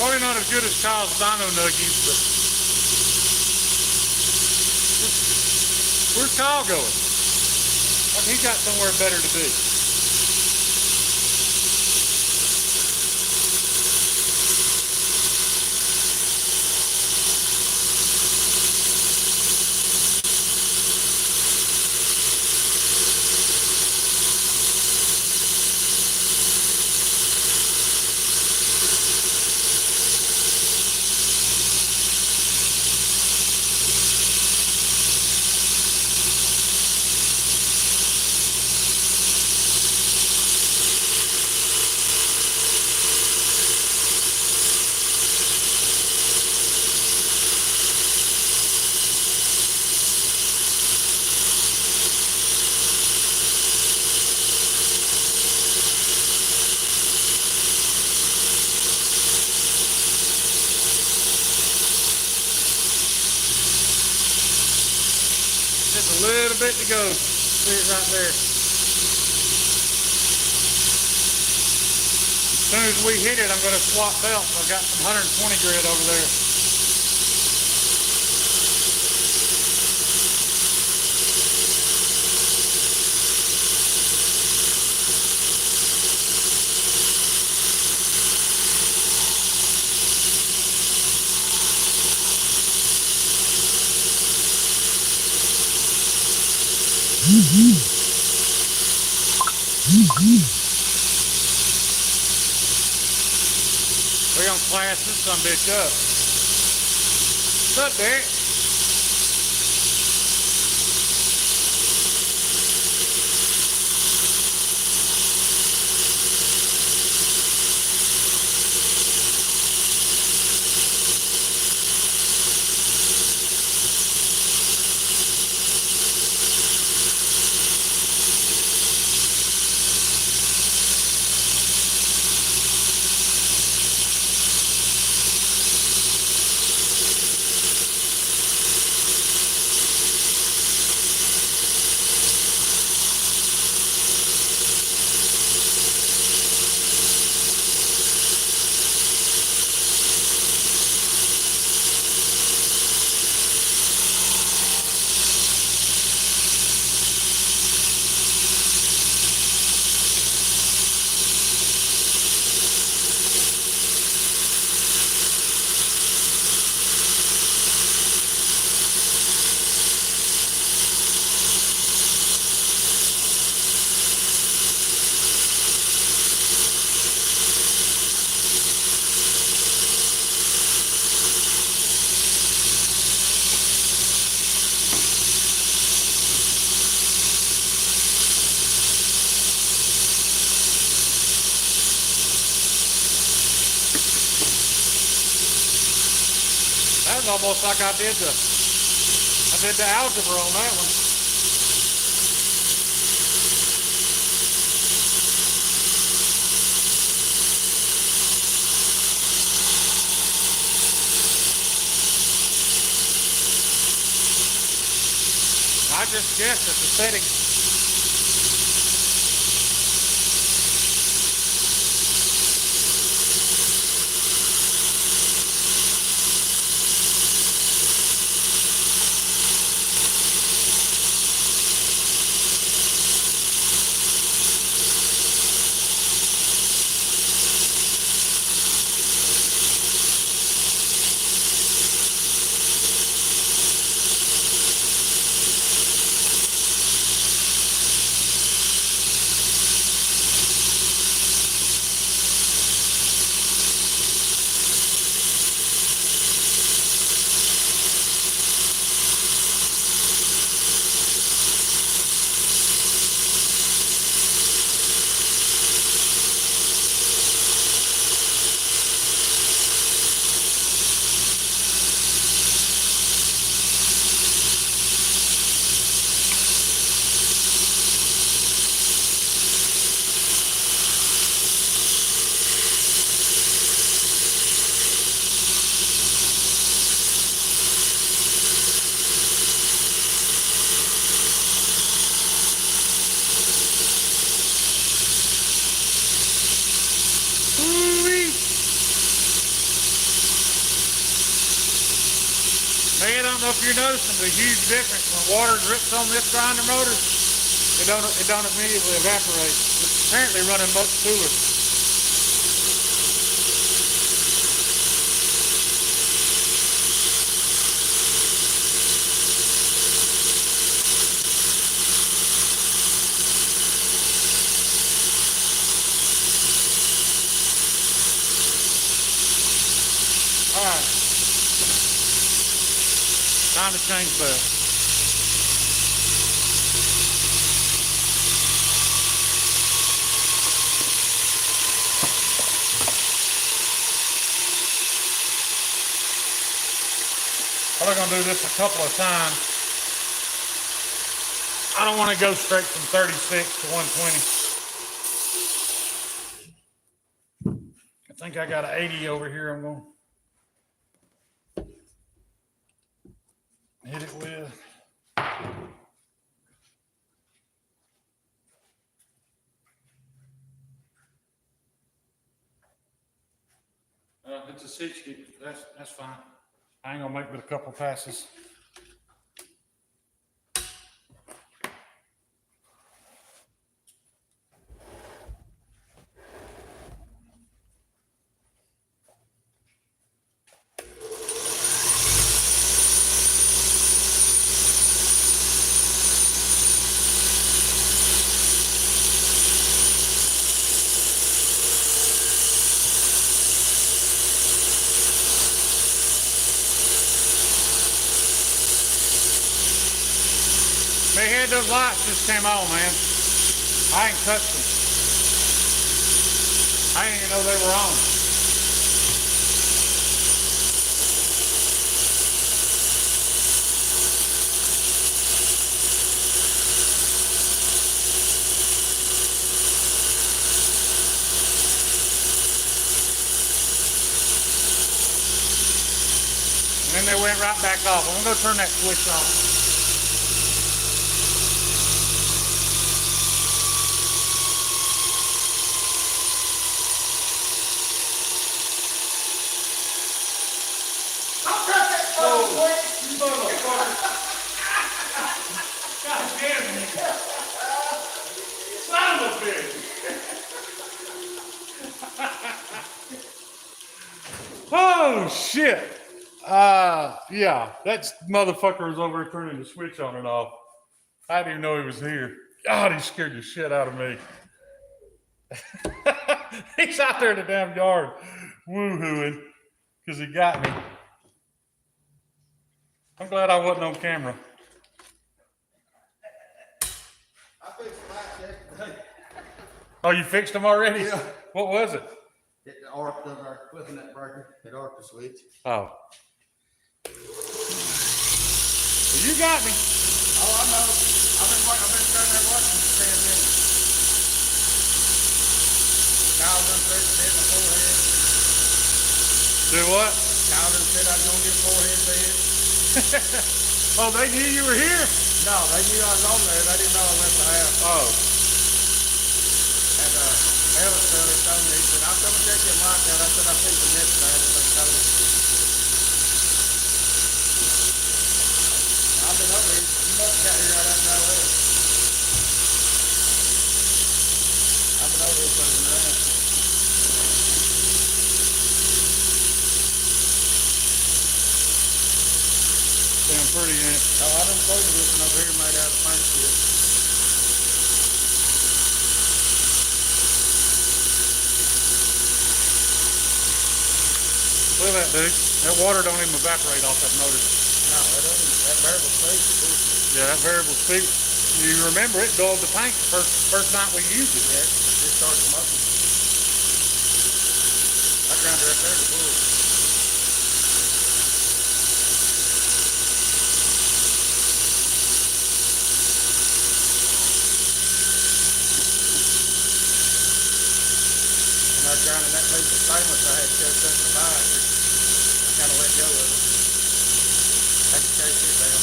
Probably not as good as Kyle's Dino Nuggies, but where's Kyle going? Like he's got somewhere better to be. Just a little bit to go. See it right there. As soon as we hit it, I'm going to swap belts. I've got some 120 grit over there. We're going to class this sumbitch up. What's up, Derek? That was almost like I did the algebra on that one. I just guessed at the setting. Hey, I don't know if you're noticing the huge difference when water drips on this grinder motor. It don't immediately evaporate. It's apparently running much cooler. All right. Time to change belt. We're going to do this a couple of times. I don't want to go straight from 36 to 120. I think I got an 80 over here I'm going to hit it with. It's a 60. That's fine. I ain't gonna make but a couple passes. They had those lights just came on, man. I ain't touched them. I didn't even know they were on. And then they went right back off. I'm gonna go turn that switch off. Oh shit! Yeah, that motherfucker was over there turning the switch on and off. I didn't even know he was here. God, he scared the shit out of me. He's out there in the damn yard, woo-hooing, because he got me. I'm glad I wasn't on camera. I fixed the lights yesterday. Oh, you fixed them already? Yeah. What was it? It arced on our flipping that breaker. It arced the switch. Oh. Well, you got me. Oh, I know. I've been standing there watching for 10 minutes. Kyle done said to hit my forehead. Do what? Kyle done said I was gonna get a forehead bed. Oh, they knew you were here? No, they knew I was on there. They didn't know I left the house. Oh. And Ellis fella told me, he said, I'll come and check your light out. I said, I fixed them yesterday. They told me. I've been over here. You must have got here right after I left. I've been over here fooling around. Damn pretty, ain't it? Oh, I done quoted this one over here made out of paint shit. Look at that, dude. That water don't even evaporate off that motor. No, that doesn't. That variable speed is bullshit. Yeah, that variable speed. You remember it dulled the paint the first night we used it. Yeah, it started smoking. That grinder right there is bullshit. And I was grinding that piece of stainless I had shoved up in the bike. I kind of let go of it. I had to chase it down.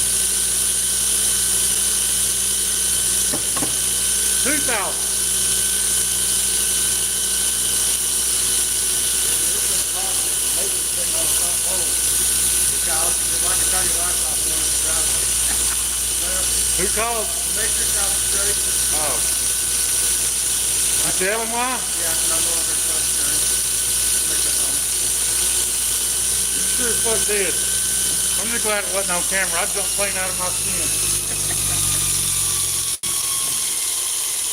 2,000. Who called? Oh. You tell him why? You sure as fuck did. I'm just glad it wasn't on camera. I jumped clean out of my skin.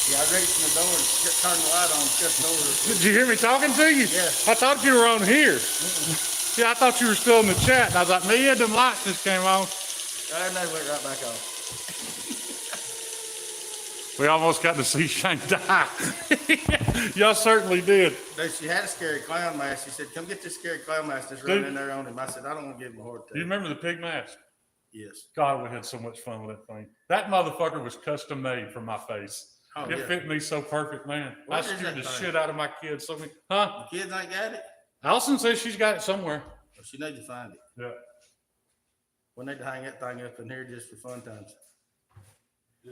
Yeah, I reached in the door and turned the light on, shut the door. Did you hear me talking to you? Yeah. I thought you were on here. Yeah, I thought you were still in the chat. And I was like, man, them lights just came on. And they went right back off. We almost got to see Shane die. Y'all certainly did. Dude, she had a scary clown mask. She said, come get this scary clown mask that's running in there on him. I said, I don't want to give him a heart Do you attack. remember the pig mask? Yes. God, we had so much fun with that thing. That motherfucker was custom made for my face. Oh, It yeah. fit me so perfect, man. What I is scared that the thing? shit out of my kids. So, huh? The kids ain't got it? Allison says she's got it somewhere. Well, she needs to find it. Yeah. We need to hang that thing up in here just for fun times.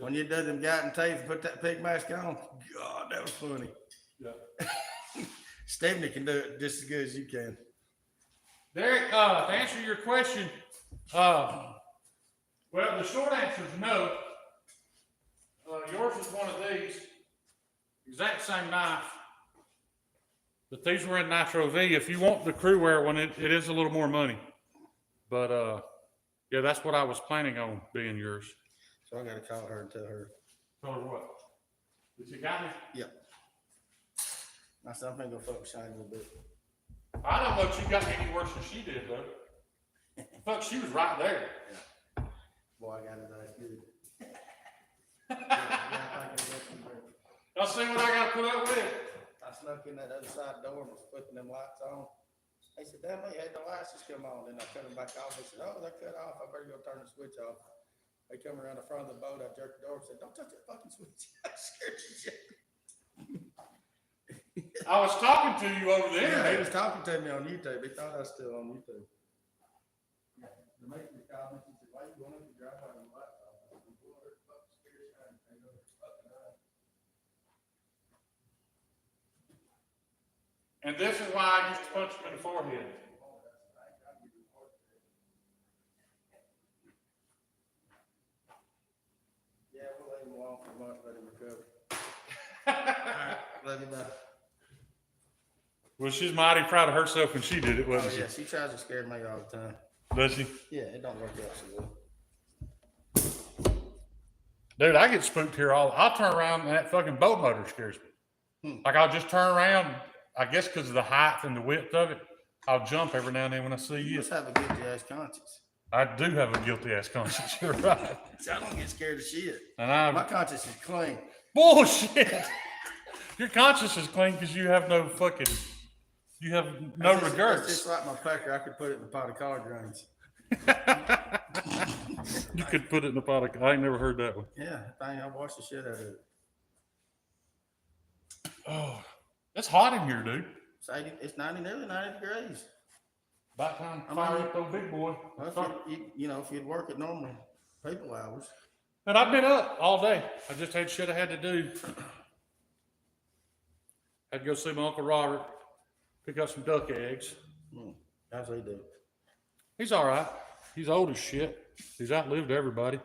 When you did them guy and teeth and put that pig mask on, God, that was funny. Yeah. Stephanie can do it just as good as you can. Derek, to answer your question, well, the short answer is no. Yours is one of these, exact same knife, but these were in Nitro V. If you want the crew wear one, it is a little more money. But yeah, that's what I was planning on being yours. So I gotta call her and tell her. Tell her what? Did you got me? Yeah. I said, I'm gonna go fuck Shine a little bit. I don't know if you got me any worse than she did, though. Fuck, she was right there. Yeah. Boy, I got it that good. Y'all see what I got to put up with? I snuck in that other side door and was putting them lights on. They said, damn, they had the lights just come on. Then I cut them back off. They said, oh, they're cut off. I better go turn the switch off. They come around the front of the boat. I jerked the door and said, don't touch that fucking switch. I scared you shit. I was talking to you over there. Yeah, he was talking to me on YouTube. He thought I was still on YouTube. Yeah, the mate was calling me. He said, why are you going up the driveway on the laptop? I said, boy, they're fucking scared Shine. They go to fucking eye. And this is why I used to punch him in the forehead. Yeah, we'll leave him alone for a month, let him recover. Alright, love you, bye. Well, she's mighty proud of herself when she did it, wasn't Oh, she? yeah, she tries to scare me all the time. Does she? Yeah, it don't work out so well. Dude, I get spooked here I'll turn around and that fucking boat motor scares me. Like I'll just turn around, I guess because of the height and the width of it, I'll jump every now and then when I see You you. must have a guilty ass conscience. I do have a guilty ass conscience, you're right. I don't get scared of shit. And My conscience is clean. bullshit. Your conscience is clean because you have no It's regrets. just like my pecker. I could put it in the pot of collard greens. You could put it in the pot of, I ain't never heard that one. Yeah, I wash the shit out of it. Oh, it's hot in here, dude. It's nearly 90 degrees. About time to fire up those big boy. Well, if you'd work at normal people hours. And I've been up all day. I just had shit I had to do. Had to go see my Uncle Robert, pick up some duck eggs. How's he do? He's all right. He's old as shit. He's outlived everybody.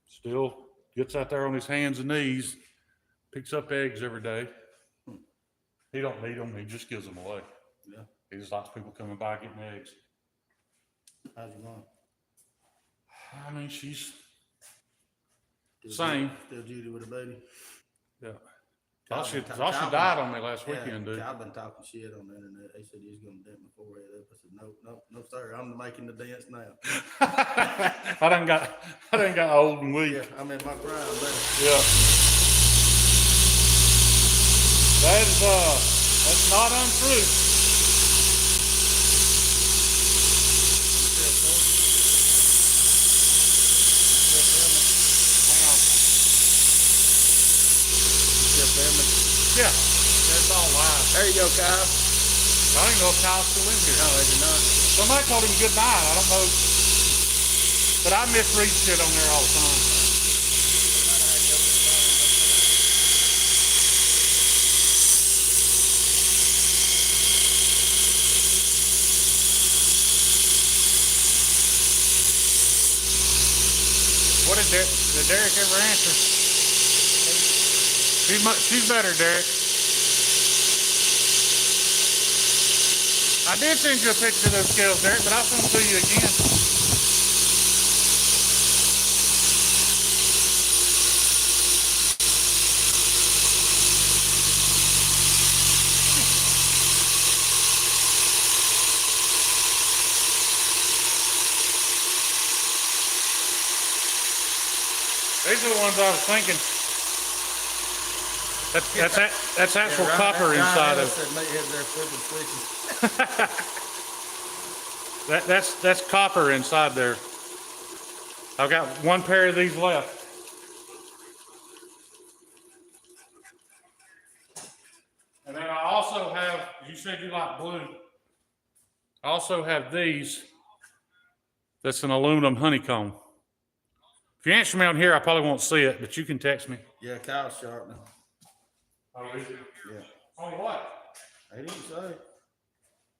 Still gets out there on his hands and knees, picks up eggs every day. He don't need them. He just gives them away. Yeah. He just likes people coming by getting eggs. How's your mom? I mean, she's Still same. Still Judy with a baby. Yeah. Thought she died on me last weekend, dude. I've been talking shit on the internet. They said he's gonna dent my forehead up. I said, no, sir. I'm making the dance now. I done got old and weak. Yeah, I'm in my prime, man. Yeah. That's not untrue. Hang on. Yeah, that's all live. There you go, Kyle. I don't even know if Kyle's still in here. No, it's not. Somebody told him good night. I don't know. But I misread shit on there all the time. What did Derek ever answer? She's better, Derek. I did send you a picture of those scales, Derek, but I'll send them to you again. These are the ones I was thinking. That's actual copper inside of it. That's copper inside there. I've got one pair of these left. And then I also have, you said you like blue. I also have these. That's an aluminum honeycomb. If you answer me on here, I probably won't see it, but you can text me. Yeah, Kyle's sharp now. Oh, is it? Yeah. On what? He didn't say.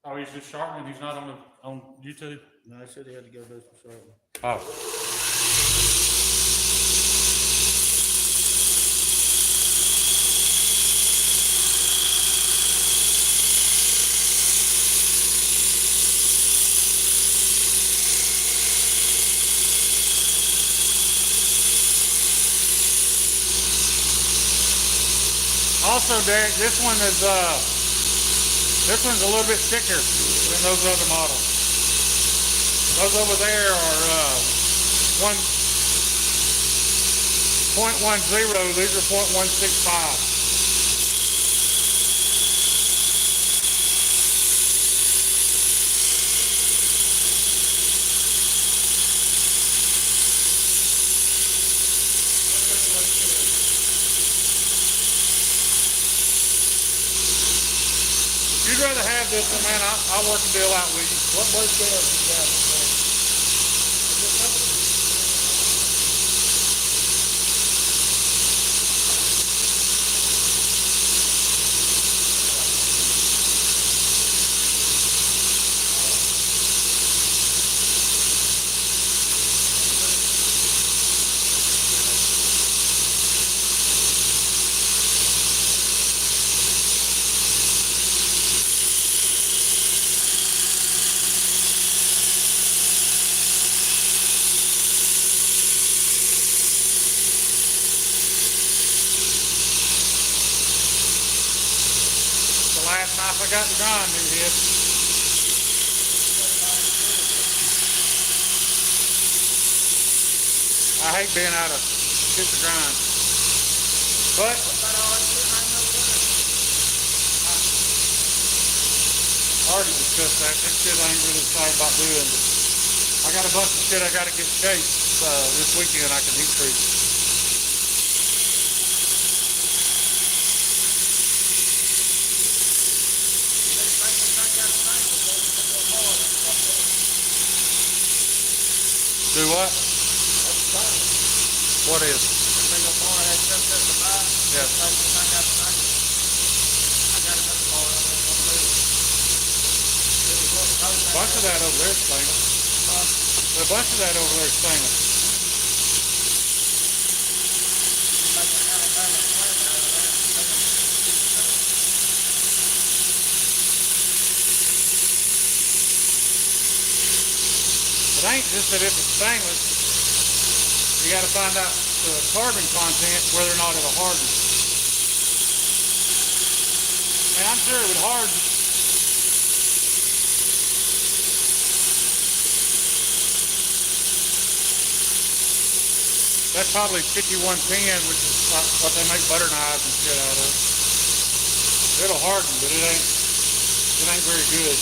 Oh, he's just sharpening. He's not on YouTube. No, I said he had to go do some sharpening. Oh. Also, Derek, this one's a little bit thicker than those other models. Those over there are 1.10. These are 0.165. You'd rather have this one, man. I'll work a deal out with you. What blade scale do you got? Last knife I got to grind, new head. I hate being out of shit to grind. But I already discussed that. That shit I ain't really excited about doing. But I got a bunch of shit I got to get shaped this weekend. I can heat treat. Do what? What is? Yes. A bunch of that over there is stainless. A bunch of that over there is stainless. It ain't just that if it's stainless, you got to find out the carbon content, whether or not it'll harden. Man, I'm sure it would harden. That's probably 5110, which is what they make butter knives and shit out of. It'll harden, but it ain't very good.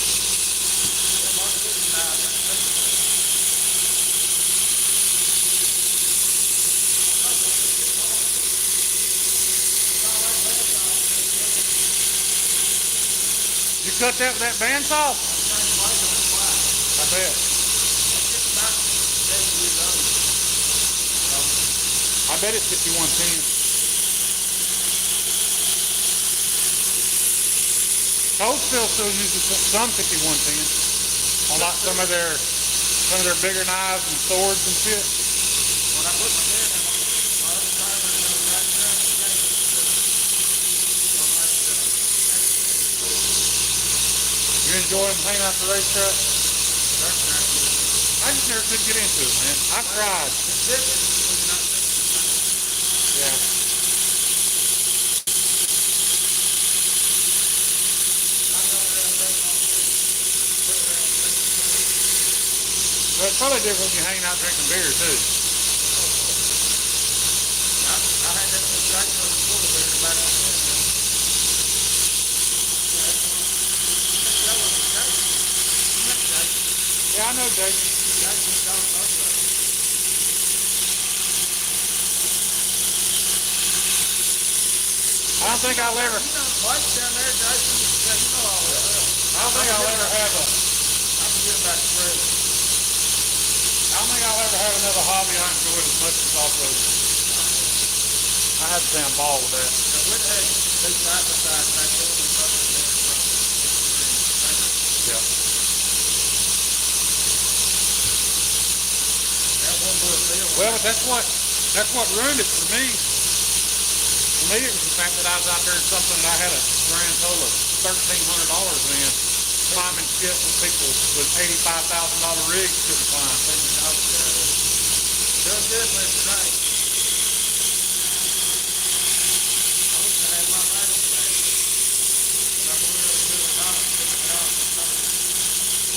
You cut that with that bandsaw? I bet. I bet it's 5110. Coldsteel still uses some 5110 on like some of their bigger knives and swords and shit. When I put my hand in You enjoy them hanging out the racetrack? I just never could get into it, man. I tried. Yeah. Well, it's probably different when you're hanging out drinking beer, too. I had that little Jack full of beer back then. Yeah, I know, Jake. I don't think I'll ever. Mike's down there, Jason. Yeah, you know all that. I don't think I'll ever have a. I forget about the spread. I don't think I'll ever have another hobby I enjoy as much as off-roading. I had to say I'm ball with that. Now, we'd have two side by side back there. Yeah. That one boy deal. Well, but that's what ruined it for me. For me, it was the fact that I was out there in something that I had a grand total of $1,300 in, climbing shit with people with $85,000 rigs couldn't climb. Doing good, Mr. Knight. I wish I had my license back. But I'm going to do it now.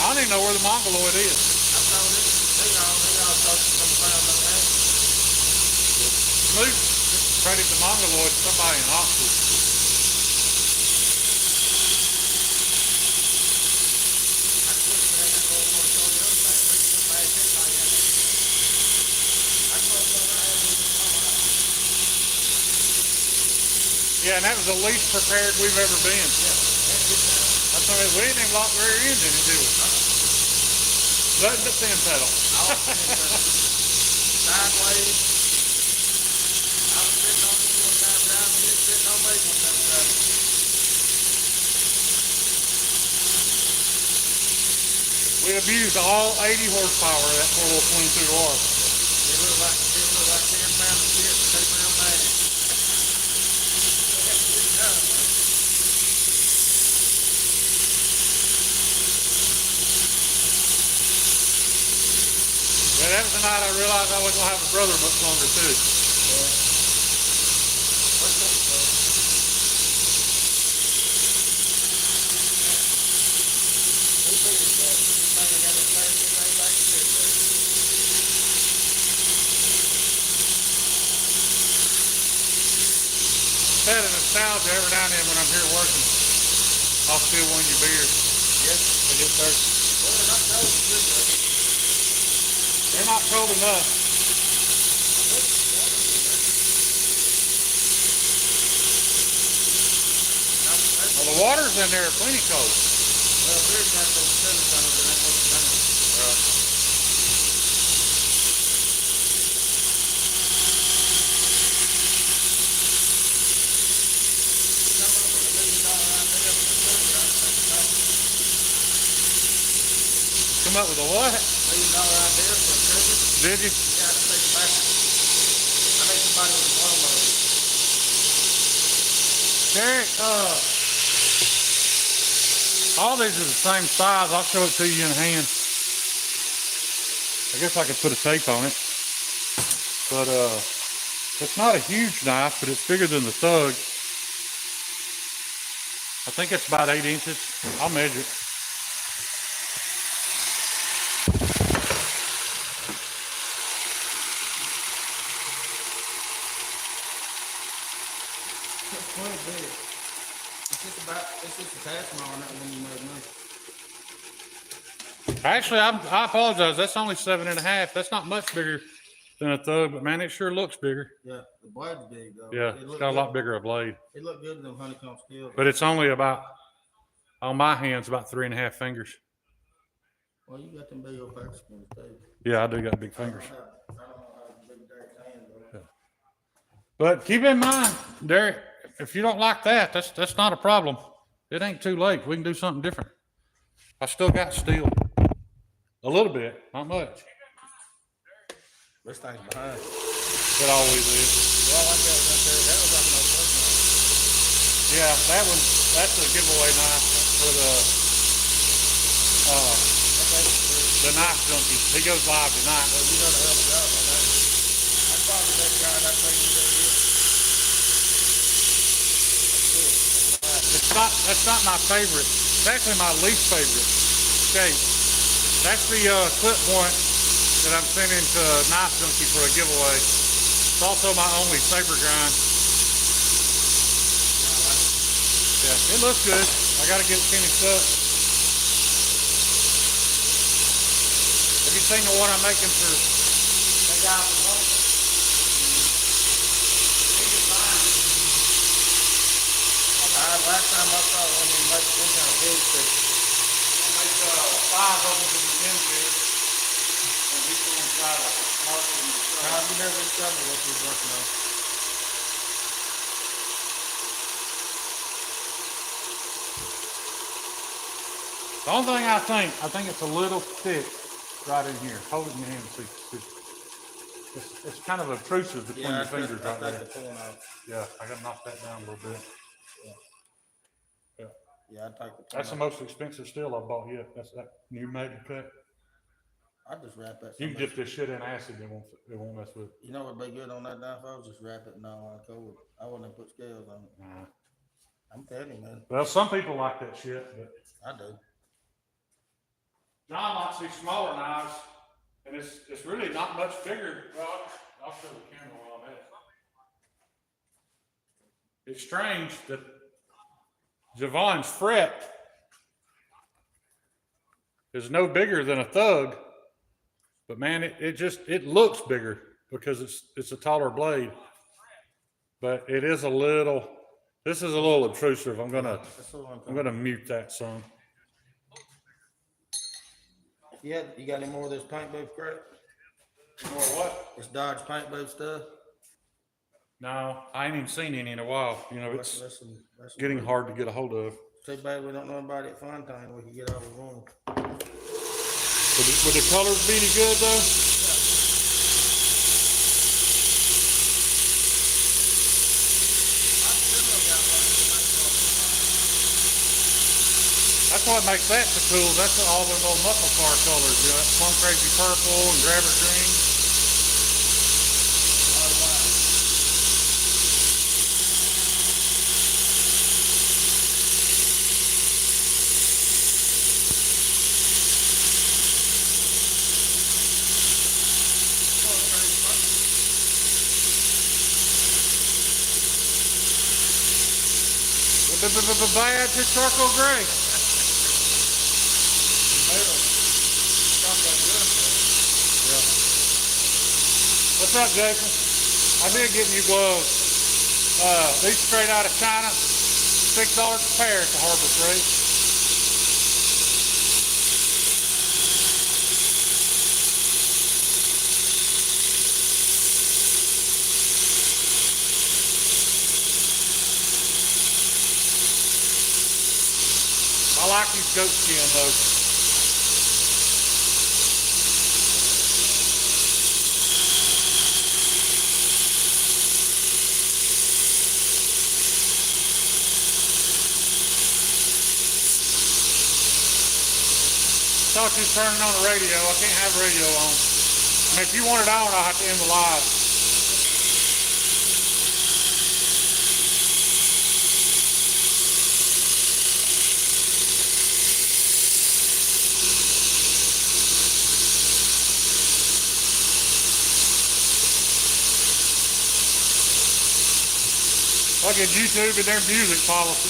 I don't even know where the Mongoloid is. I told him, they all talking some around the house. Smooth credit the Mongoloid to somebody in Oxford. Yeah, and that was the least prepared we've ever been. That's what we didn't even lock the rear engine into it. Nothing but thin pedal. Sideways. I was sitting on you one time down, and you was sitting on me one time down. We abused all 80 horsepower of that poor little 22R. It looked like 10 pounds of shit, 2 pound bag. Yeah, that was the night I realized I wasn't gonna have a brother much longer too. Had a nostalgia every now and then when I'm here working. I'll steal one of your beers. Yes. I get thirsty. Well, they're not cold, good, though. They're not cold enough. Well, the water's in there plenty cold. Well, there's not those silicone, but that's what's done. Come up with a what? $1 million idea for a trigger. Did you? Yeah, I just take it back. I think somebody with a lawnmower. Derek, all these are the same size. I'll show it to you in hand. I guess I could put a tape on it. But it's not a huge knife, but it's bigger than the Thug. I think it's about 8 inches. I'll measure it. It's quite big. It's just a tassel on that when you made money. Actually, I apologize. That's only 7.5. That's not much bigger than a Thug, but man, it sure looks bigger. Yeah, the blade's big though. Yeah, it's got a lot bigger a blade. It looked good in them honeycomb steel. But it's only about, on my hands, about 3.5 fingers. Well, you got them big old pack spoons too. Yeah, I do got big fingers. I don't know how big Derek's hands are. But keep in mind, Derek, if you don't like that, that's not a problem. It ain't too late. We can do something different. I still got steel. A little bit, not much. This thing's behind. It always is. Well, I like that one up there. That was up no place now. Yeah, that one, that's a giveaway knife for the knife junkie. He goes live tonight. Well, you done a hell of a job on that. I probably that guy that thing you done here. That's not my favorite. It's actually my least favorite shape. That's the clip point that I'm sending to Knife Junkie for a giveaway. It's also my only saber grind. Yeah, it looks good. I gotta get it finished up. Have you seen the one I'm making for that guy from home? Last time I saw one, you make some kind of big fish. I'll make 5 of them to be 10 years. And he's gonna try to mark them. You never tell me what you're working on. The only thing I think it's a little thick right in here. Hold it in your hand and see. It's kind of obtrusive between your fingers right there. The corner off. Yeah, I gotta knock that down a little bit. Yeah. Yeah, I take the. That's the most expensive steel I've bought yet. That's that new Magna cut. I just wrap that. You can dip this shit in acid, it won't mess with it. You know what'd be good on that knife? I was just wrap it in nylon cord. I wouldn't put scales on it. Nah. I'm telling you, man. Well, some people like that shit, but I do. John likes these smaller knives, and it's really not much bigger. Well, I'll show the camera while I'm at it. It's strange that Javon's fret is no bigger than a thug, but man, it looks bigger because it's a taller blade. But it is a little. This is a little obtrusive. I'm gonna mute that some. Yeah, you got any more of this paint booth crap? More what? This Dodge paint booth stuff? No, I ain't even seen any in a while. You know, it's That's getting hard to get a hold of. Too bad we don't know anybody at Fontaine. We can get all we want. Would the colors be any good though? That's what makes that so cool. That's all the little muscle car colors. You know, that plum crazy purple and grabber green. Bad to charcoal gray. Yeah. What's up, Jason? I did get new gloves. These straight out of China. $6 a pair at the Harbor Freight. I like these goat skin though. Thought you was turning on the radio. I can't have radio on. I mean, if you want it on, I'll have to end the live. Fucking YouTube and their music policy.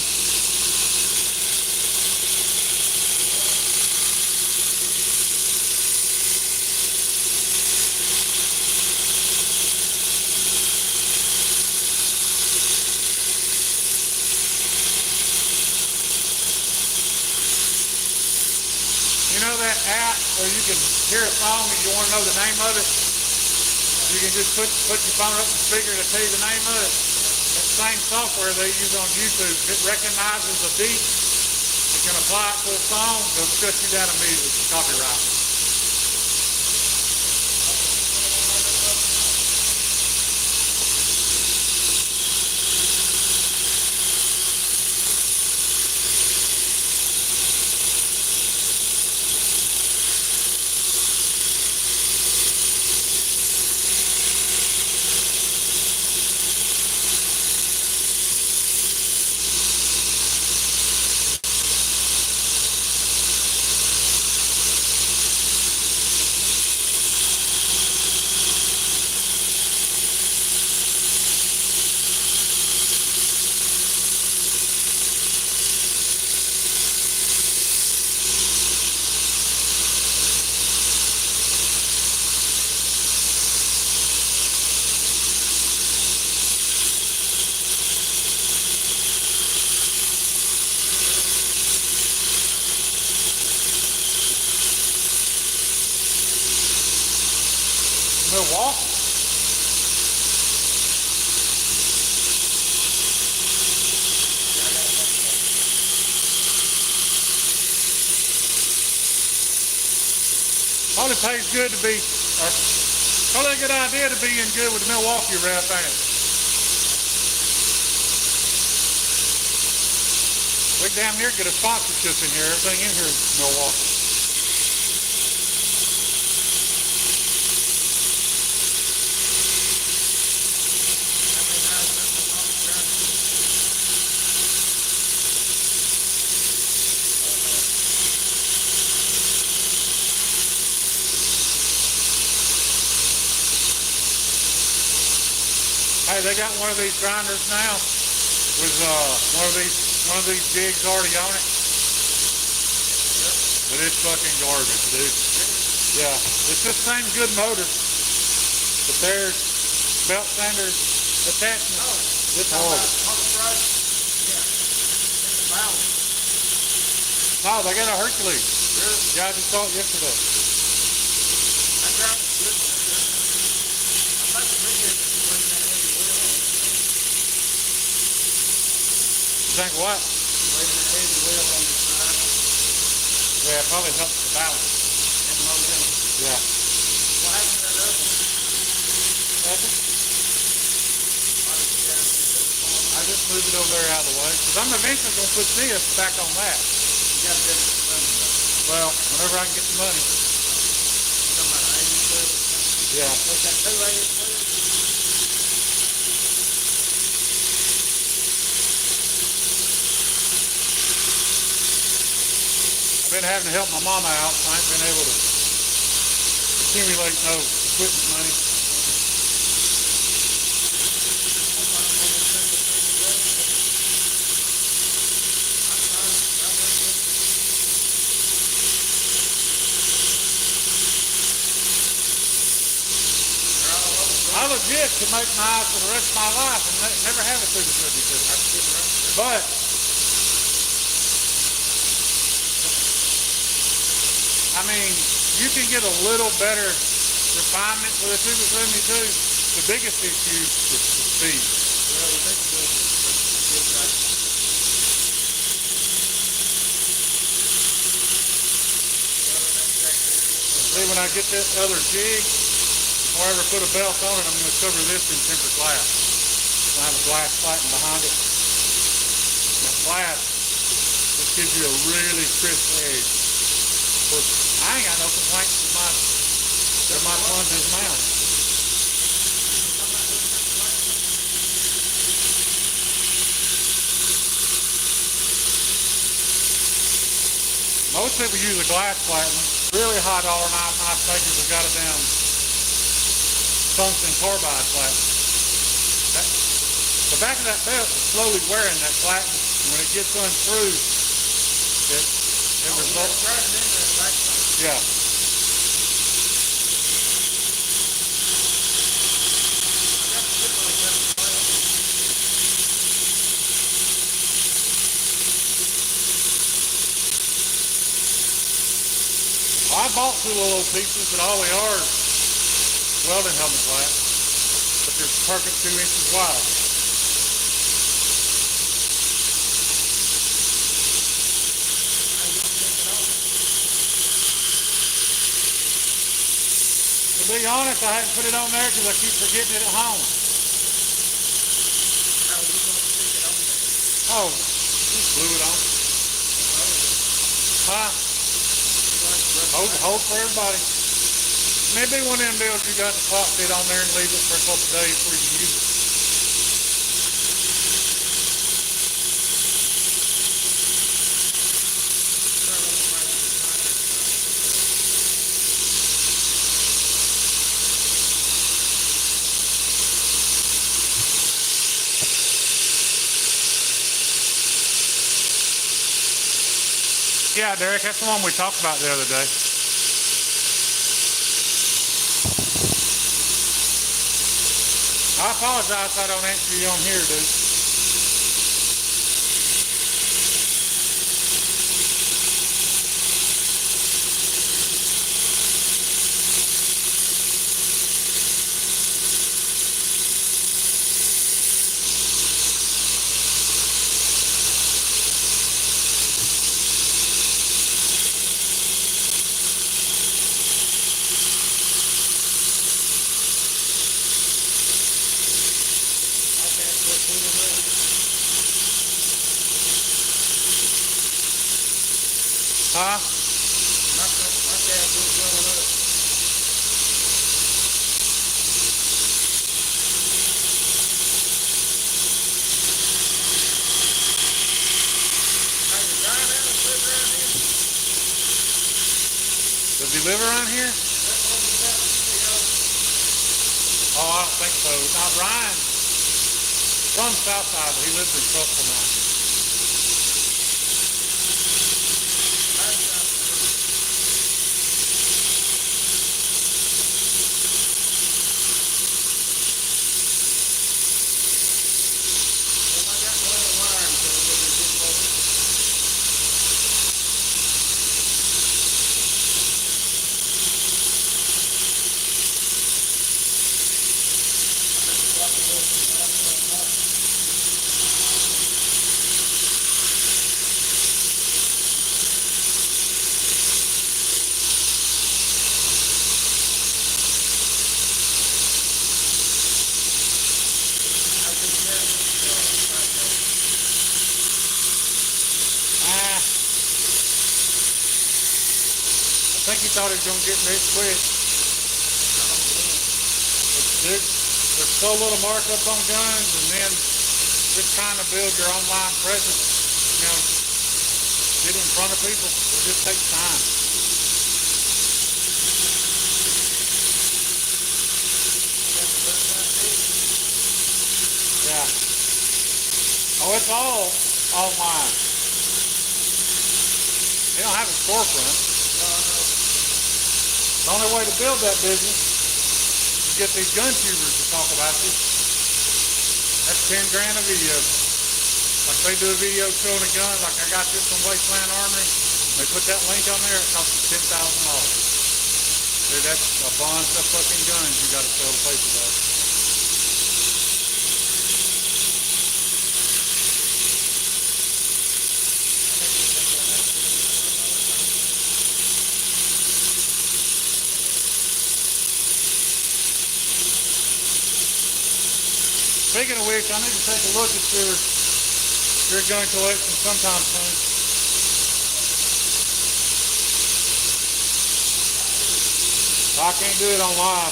You know that app where you can hear a song and you want to know the name of it? You can just put your phone up the speaker to tell you the name of it. Same software they use on YouTube. It recognizes a beat. It can apply it to a song. It'll shut you down immediately for copyright. Milwaukee. Probably pays good to be, probably a good idea to be in good with the Milwaukee rep, ain't it? We damn near get a sponsorship in here. Everything in here is Milwaukee. Hey, they got one of these grinders now with one of these jigs already on it. But it's fucking garbage, dude. Yeah, it's the same good motor, but there's belt sanders attachment. It's horrible. No, they got a Hercules. Really? Yeah, I just saw it yesterday. You think what? Yeah, it probably helps the balance. Yeah. I just moved it over there out of the way because I'm eventually going to put this back on that. Well, whenever I can get the money. Yeah. I've been having to help my mama out, so I ain't been able to accumulate no equipment money. I legit could make knives for the rest of my life and never have a 272. But I mean, you can get a little better refinement with a 272. The biggest issue is the speed. See, when I get this other jig, before I ever put a belt on it, I'm going to cover this in tempered glass. I have a glass plating behind it. That glass just gives you a really crisp edge. I ain't got no complaints with my plunger's mount. Most people use a glass platinum. Really high dollar knife makers have got a damn tungsten carbide platinum. The back of that belt is slowly wearing that platinum, and when it gets unscrewed, it results. Yeah. I bought two little pieces, but all they are is welding helmet glass, but they're perfect 2 inches wide. To be honest, I hadn't put it on there because I keep forgetting it at home. How are you going to stick it on there? Oh, just glue it on. Huh? Hold for everybody. Maybe one of them deals you got the pot fit on there and leave it for a couple of days before you use it. Yeah, Derek, that's the one we talked about the other day. I apologize if I don't answer you on here, dude. Huh? My gas is going up. Hey, the guy that was living around here, Does he live around here? that one was out of studio. Oh, I don't think so. Now, Ryan from Southside, but he lives in Trussville now. I think he thought he was going to get rich quick. There's so little markup on guns, and then just trying to build your online presence, you know, get in front of people. It just takes time. Yeah. Oh, it's all online. They don't have a storefront. The only way to build that business is get these gun tubers to talk about you. That's 10 grand a video. Like they do a video showing a gun, like I got this from Wasteland Armory. They put that link on there, it costs you $10,000. Dude, that's a bunch of fucking guns you gotta sell to places of. Speaking of which, I need to take a look at your gun collection sometime soon. I can't do it on live.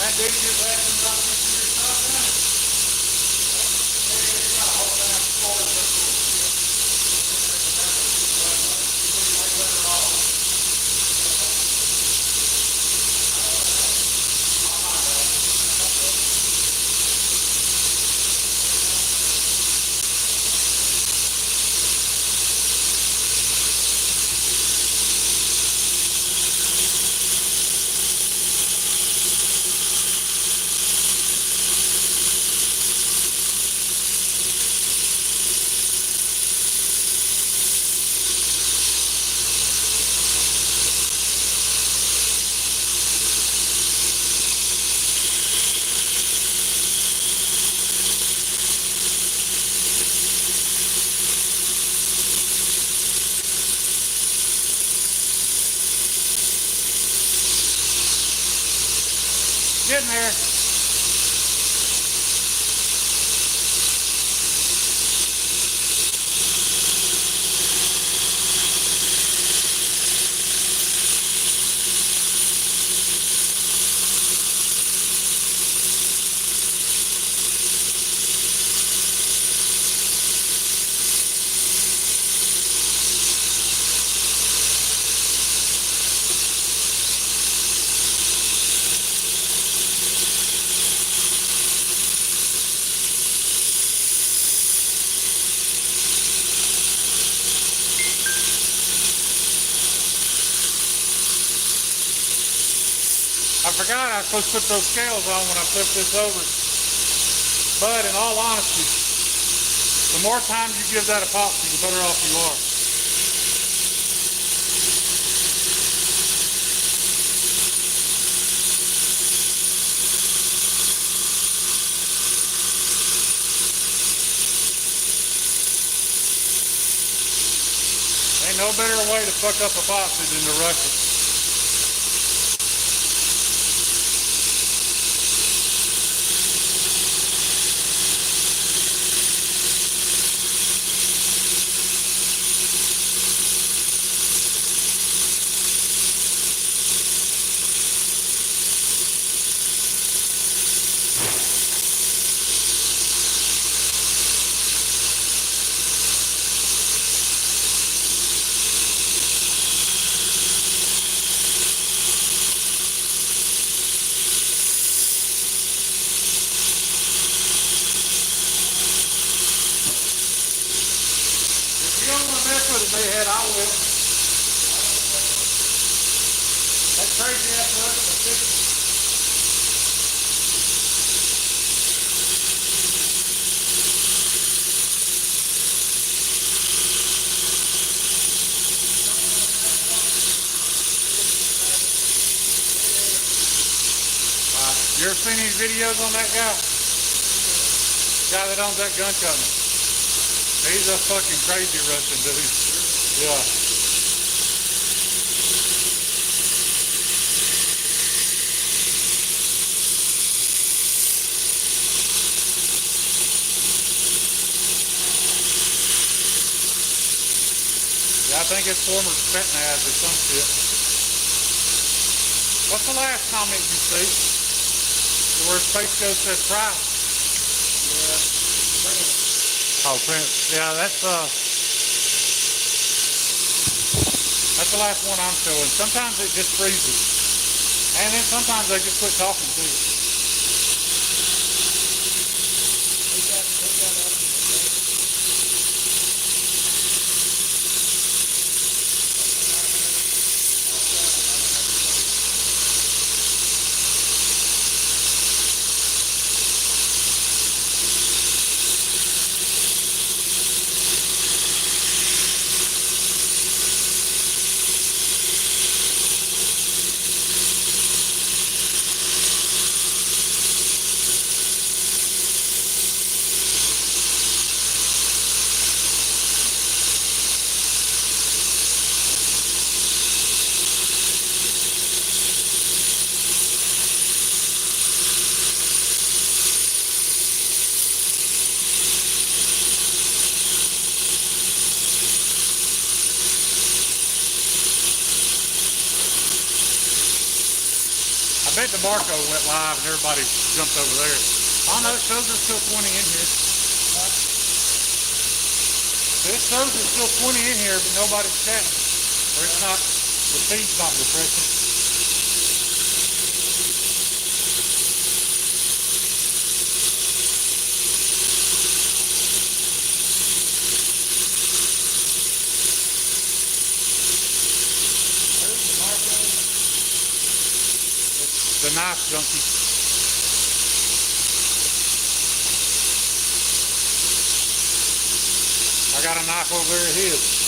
That dude just asking about this your stuff now. Getting there. I forgot I was supposed to put those scales on when I flip this over. But in all honesty, the more time you give that epoxy, the better off you are. Ain't no better way to fuck up epoxy than to rush it. If you don't want to mess with it, Mayhead, I will. That crazy ass rush will fix it. You ever seen these videos on that guy? Guy that owns that gun company. He's a fucking crazy Russian dude. Yeah. Yeah, I think it's former Spetsnaz or some shit. What's the last comment you see? Where Space Ghost says price? Yeah. Oh, Prince. Yeah, that's the last one I'm showing. Sometimes it just freezes. And then sometimes they just quit talking to you. I bet DeMarco went live and everybody jumped over there. Oh no, it shows there's still 20 in here. It shows there's still 20 in here, but nobody's chatting. Or it's not, the feed's not refreshing. The knife junkie. I got a knife over there at his.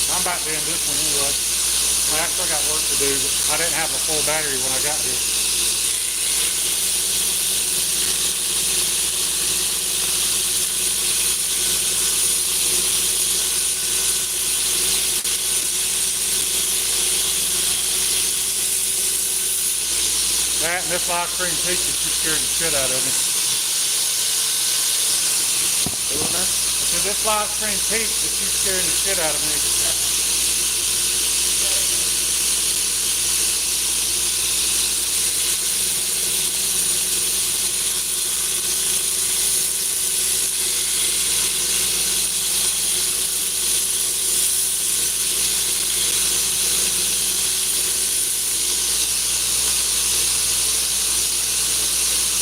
I'm about to end this one anyway. I still got work to do, but I didn't have a full battery when I got here. that and this ice cream peach that you scared the shit out of me. Doing that? I said, this ice cream peach that you scaring the shit out of me.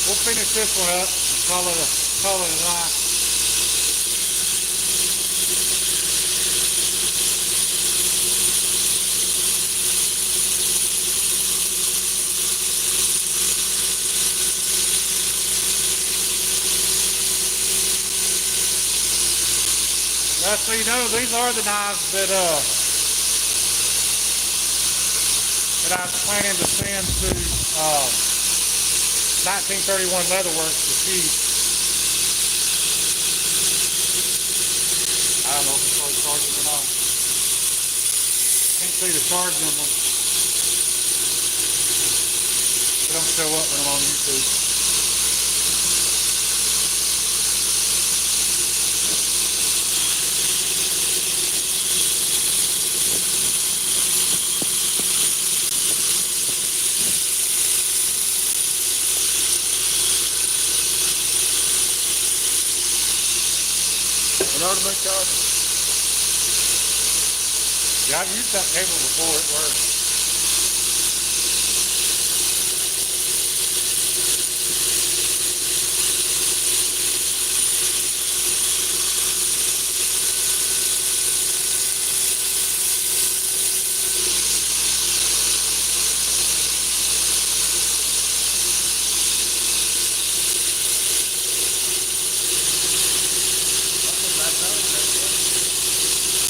We'll finish this one up and call it a night. Now, so you know, these are the knives that I was planning to send to 1931 Leatherworks to see. I don't know if it's already charging or not. Can't see the charging on them. They don't show up when I'm on YouTube. An ultimate charger. Yeah, I've used that cable before, it works.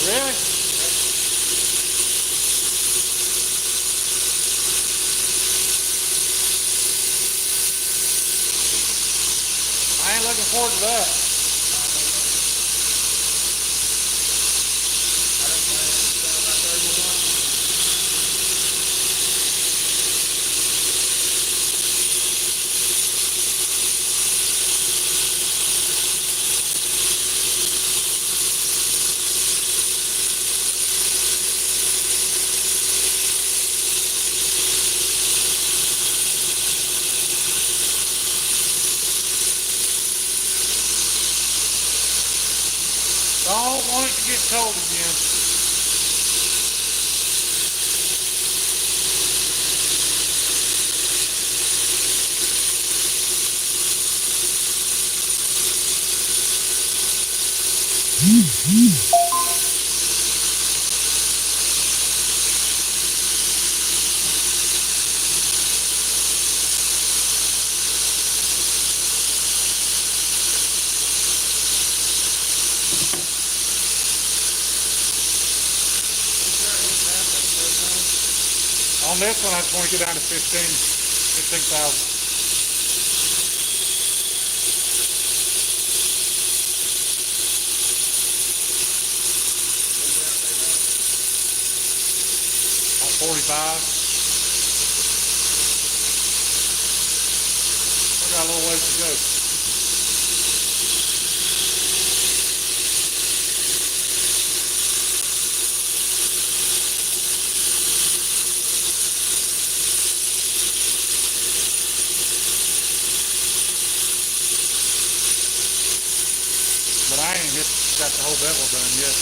Really? I ain't looking forward to that. Don't want it to get cold again. On this one, I just want to get down to 15,000. About 45. We got a little ways to go. But I ain't just got the whole bevel done yet.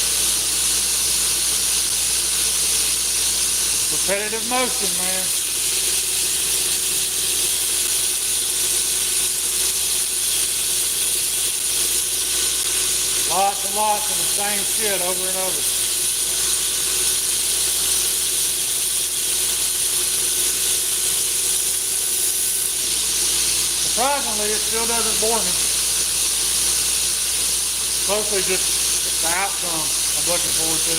Repetitive motion, man. Lots and lots of the same shit over and over. Surprisingly, it still doesn't bore me. Mostly just the outcome I'm looking forward to.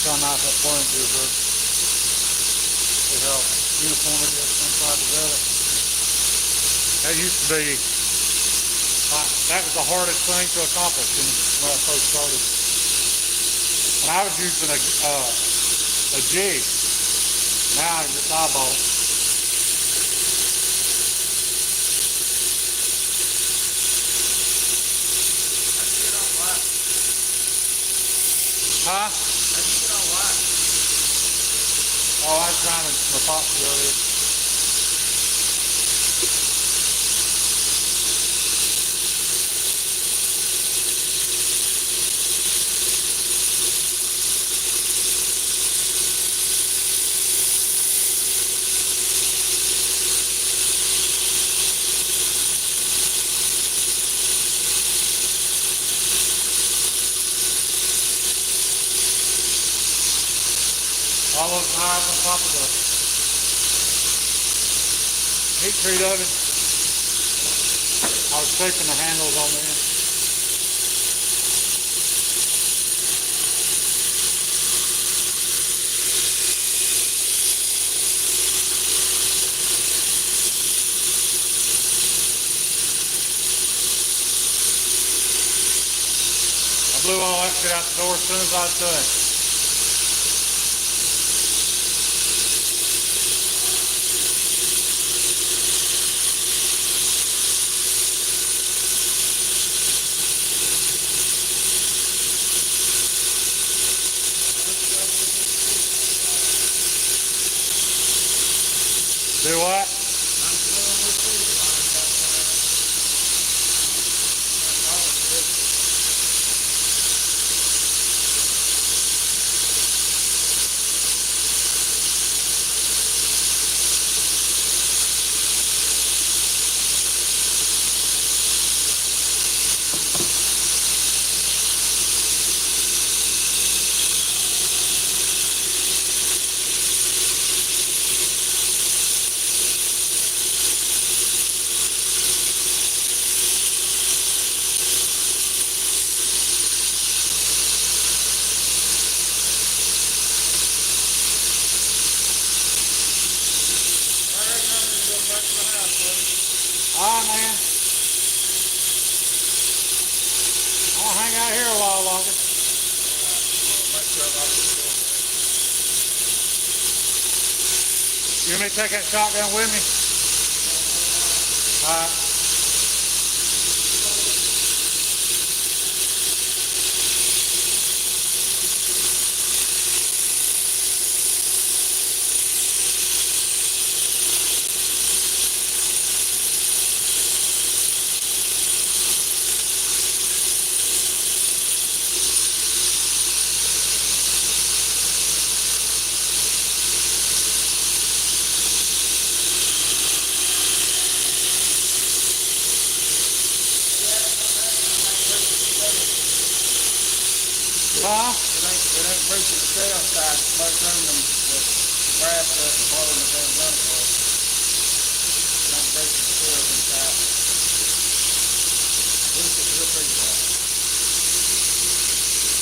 how nice that plunge is, bro. See how uniform it is inside the belly. That used to be, like, that was the hardest thing to accomplish when I first started. When I was using a jig, now I just eyeball it. Huh? Oh, I was grinding some epoxy earlier. All those knives on top of the heat treat oven. I was shaping the handles on there. I blew all that shit out the door as soon as I was done. Do what? Alright, man. I'll hang out here a while longer. You want me to take that shotgun with me? Alright. Huh? It ain't breaking the shell side, it's like turning the brass up and blowing the damn gun apart. It ain't breaking the shell inside. We'll figure it out.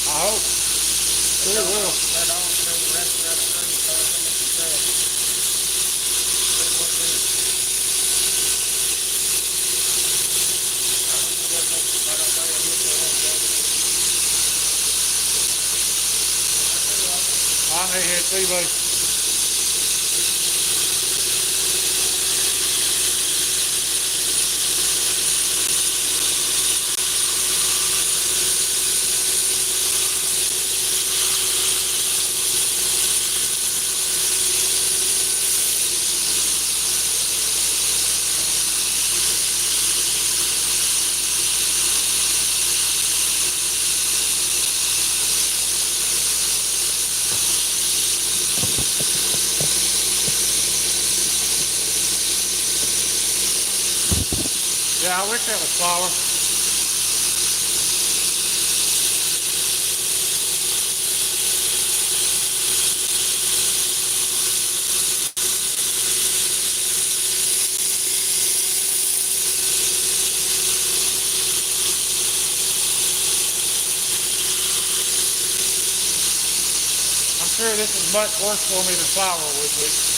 I hope. Sure will. That all show the rest of that screen, so I think it's the shell. That's what it is. I don't know if it's I may hit see, buddy. Yeah, I wish that was flour. Sure, this is much worse for me than flour would be.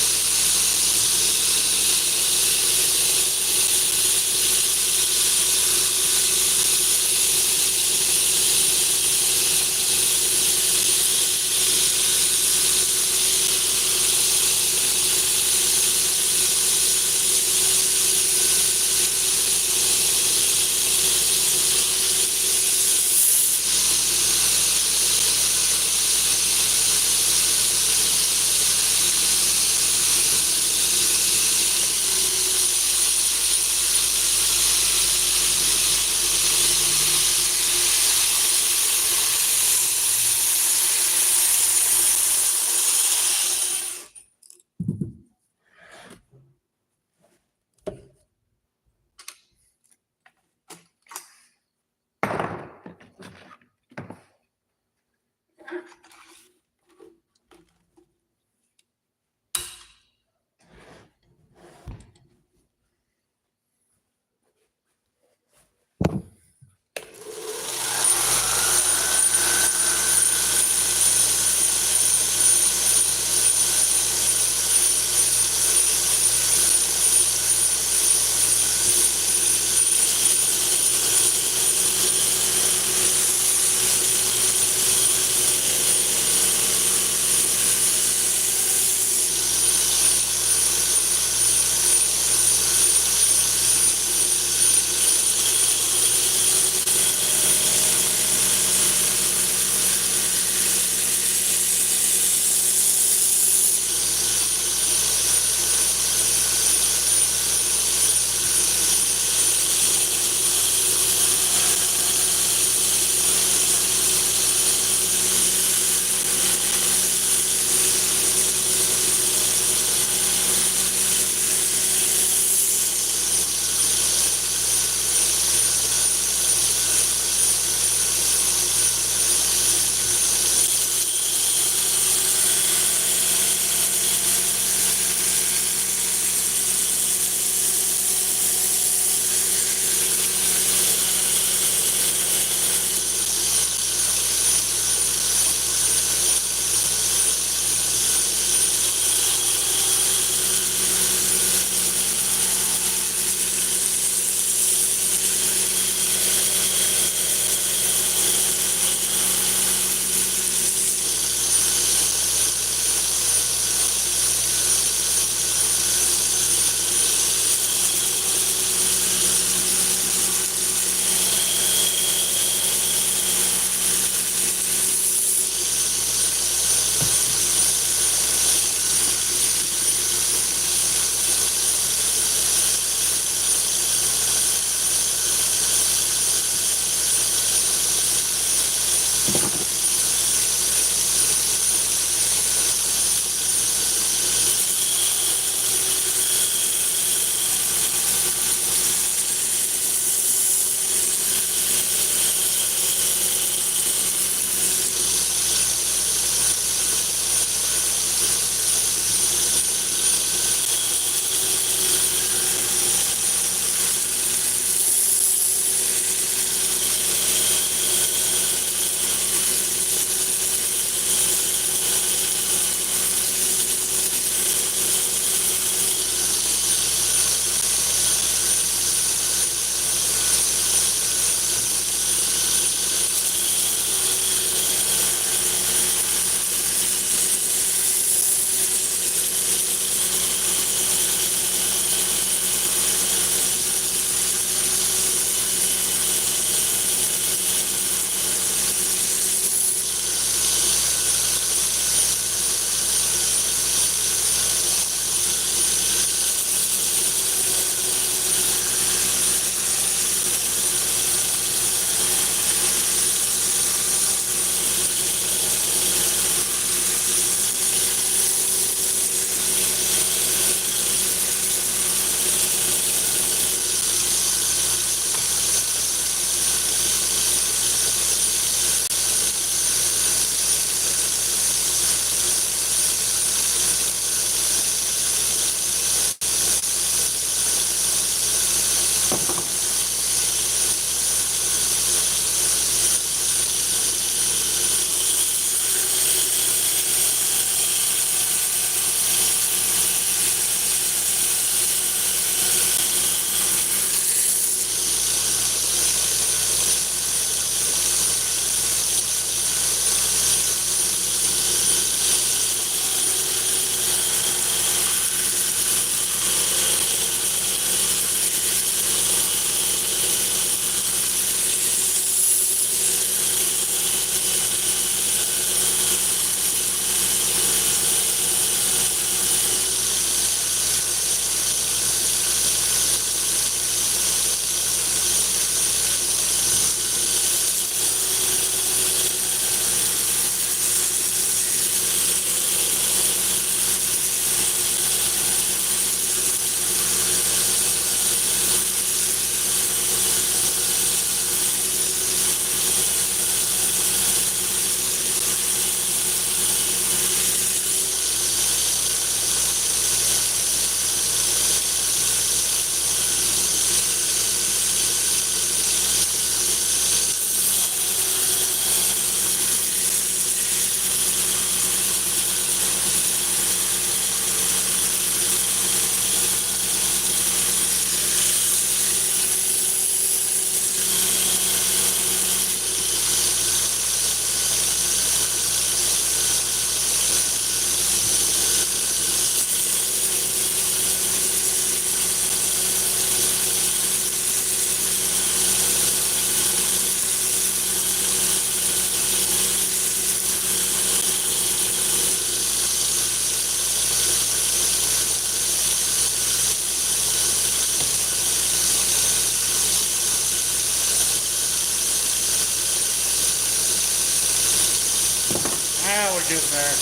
Now we're getting there.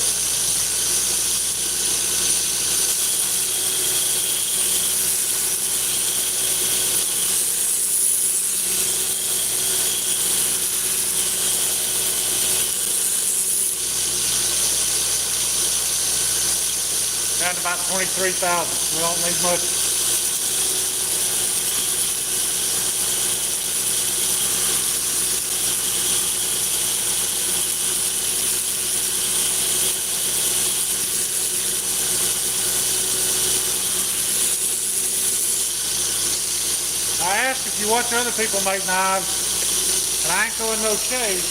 Down to about 23,000. We don't need much. I ask if you watch other people make knives, and I ain't throwing no shade,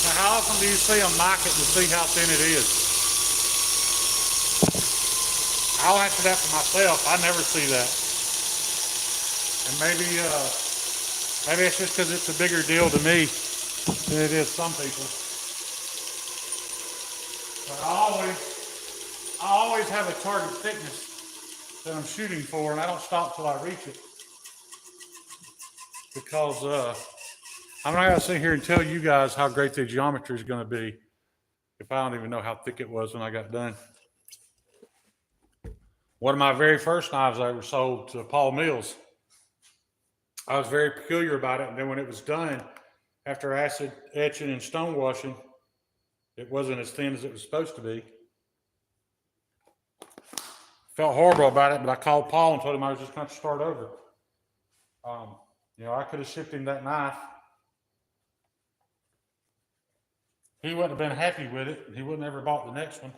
but how often do you see them mock it to see how thin it is? I'll answer that for myself. I never see that. And maybe it's just because it's a bigger deal to me than it is some people. But I always have a target thickness that I'm shooting for, and I don't stop till I reach it. Because I'm not going to sit here and tell you guys how great the geometry is going to be if I don't even know how thick it was when I got done. One of my very first knives I ever sold to Paul Mills, I was very peculiar about it. And then when it was done, after acid etching and stone washing, it wasn't as thin as it was supposed to be. Felt horrible about it, but I called Paul and told him I was just going to start over. You know, I could have shipped him that knife. He wouldn't have been happy with it. He wouldn't have ever bought the next one,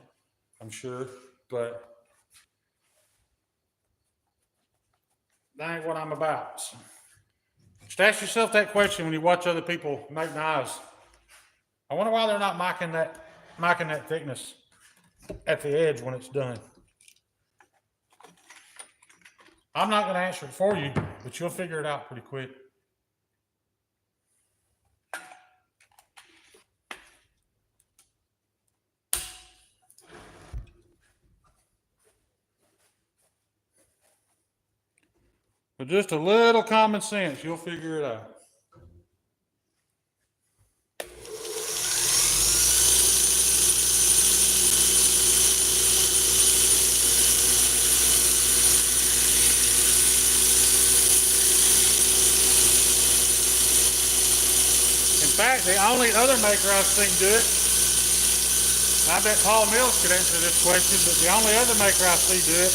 I'm sure. But that ain't what I'm about. So just ask yourself that question when you watch other people make knives. I wonder why they're not mocking that thickness at the edge when it's done. I'm not going to answer it for you, but you'll figure it out pretty quick. With just a little common sense, you'll figure it out. In fact, the only other maker I've seen do it, I bet Paul Mills could answer this question, but the only other maker I see do it,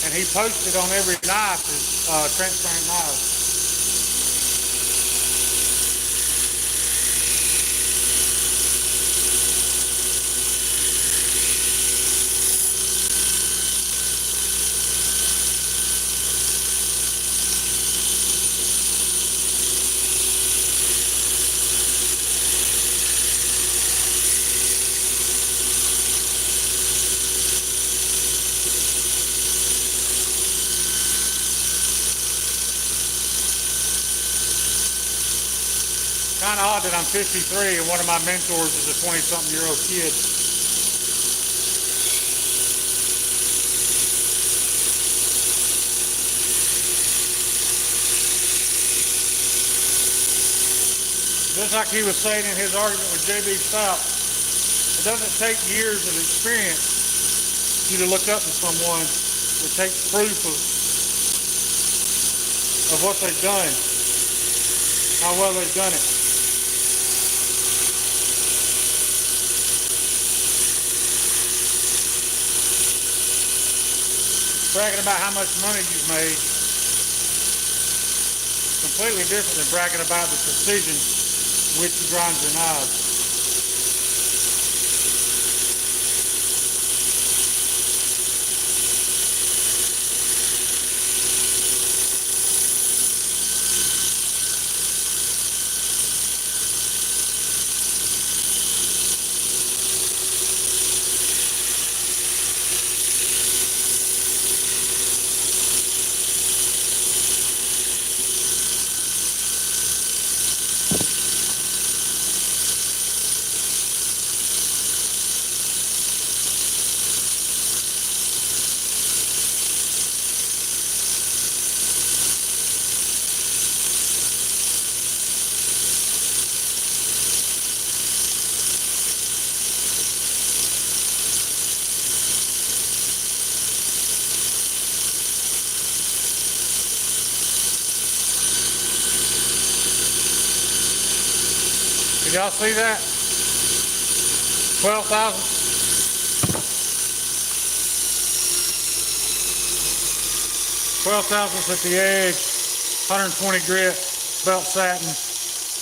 and he posted on every knife, is transparent knives. Kind of odd that I'm 53 and one of my mentors is a 20-something-year-old kid. Just like he was saying in his argument with J.B. Stout, it doesn't take years of experience for you to look up to someone. It takes proof of what they've done, how well they've done it. Bragging about how much money you've made is completely different than bragging about the precision with which you grind your knives. Can y'all see that? 12,000. 12,000 at the edge, 120 grit, belt satin,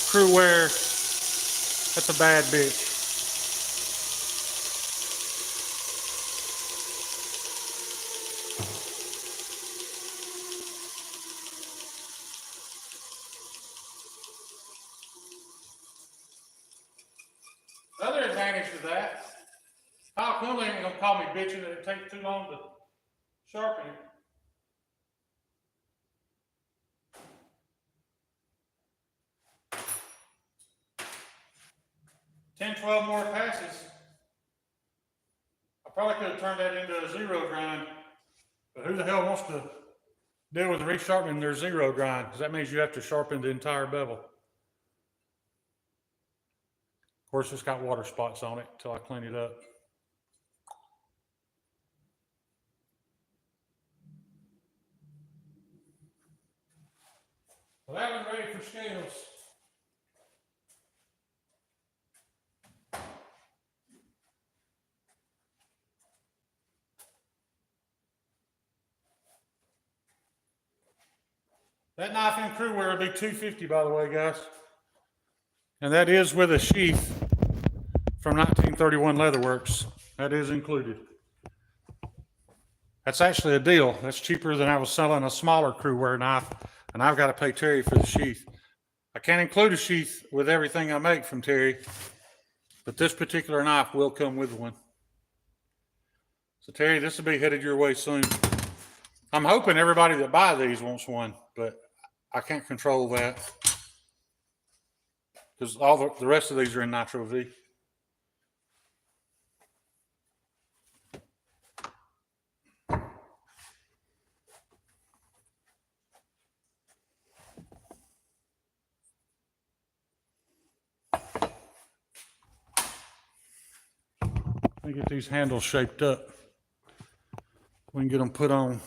crew wear. That's a bad bitch. The other advantage to that, Kyle Cooley ain't gonna call me bitching that it takes too long to sharpen it. 10, 12 more passes. I probably could have turned that into a zero grind, but who the hell wants to deal with resharpening their zero grind? Because that means you have to sharpen the entire bevel. Of course, it's got water spots on it until I clean it up. Well, that one's ready for scales. That knife in crew wear will be $250, by the way, guys. And that is with a sheath from 1931 Leatherworks. That is included. That's actually a deal. That's cheaper than I was selling a smaller crew wear knife, and I've got to pay Terry for the sheath. I can't include a sheath with everything I make from Terry, but this particular knife will come with one. So Terry, this will be headed your way soon. I'm hoping everybody that buy these wants one, but I can't control that because all the rest of these are in Nitro V. Let me get these handles shaped up. We can get them put on.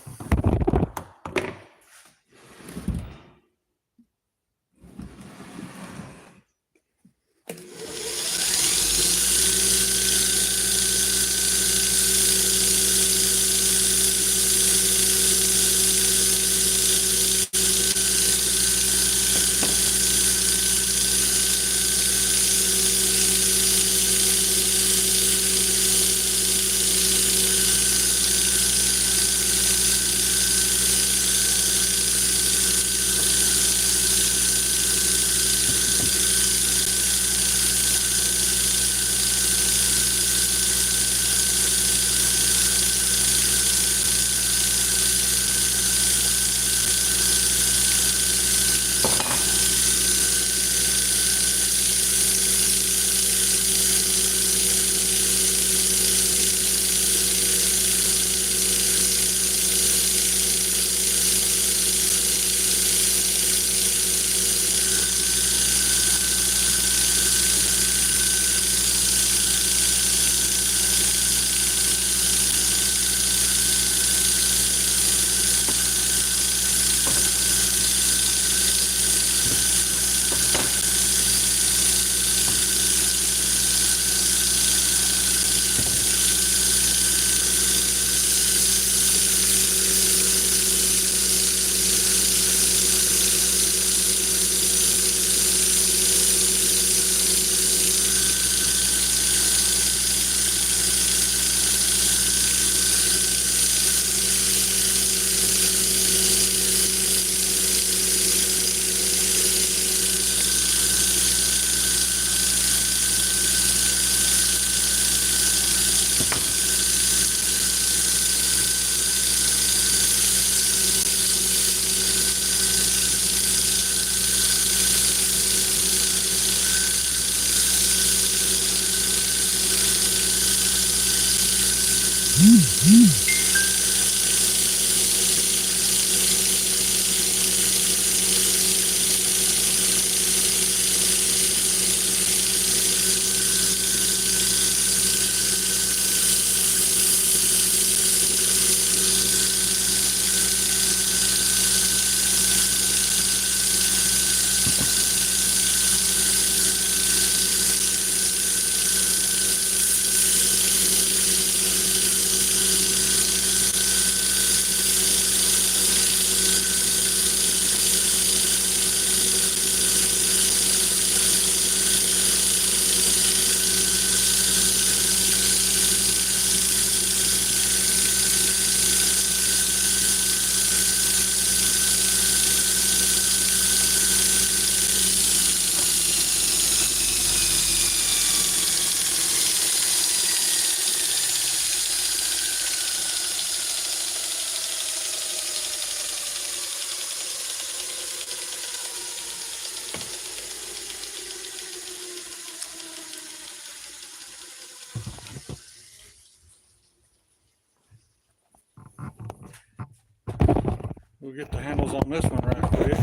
We'll get the handles on this one right quick.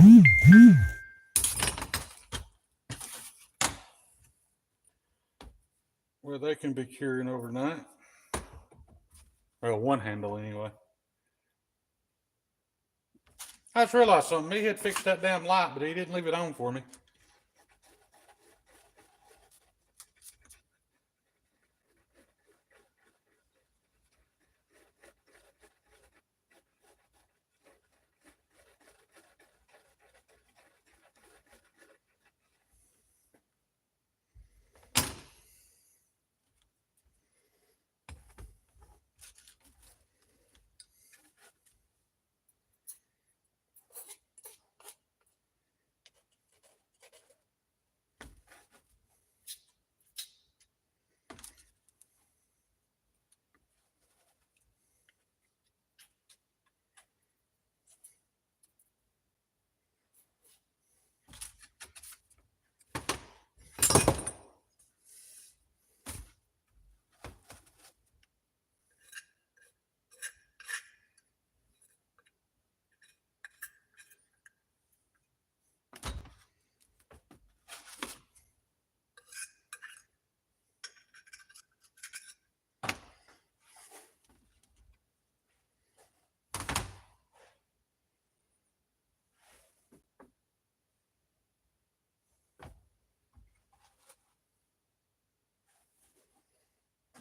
Where they can be curing overnight. Well, one handle anyway. I just realized something. He had fixed that damn light, but he didn't leave it on for me.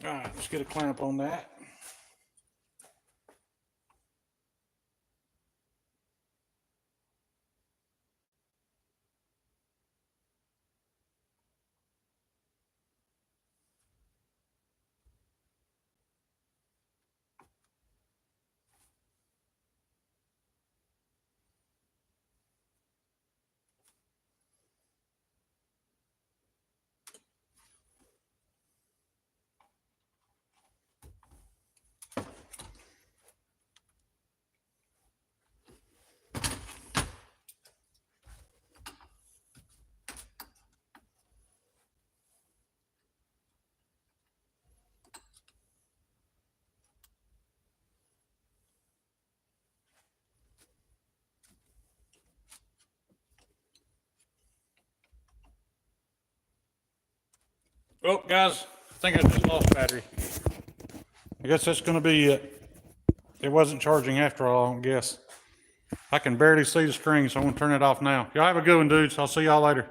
All right, let's get a clamp on that. Oh, guys, I think I just lost battery. I guess that's going to be it. It wasn't charging after all, I guess. I can barely see the screen, so I'm going to turn it off now. Y'all have a good one, dudes. I'll see y'all later.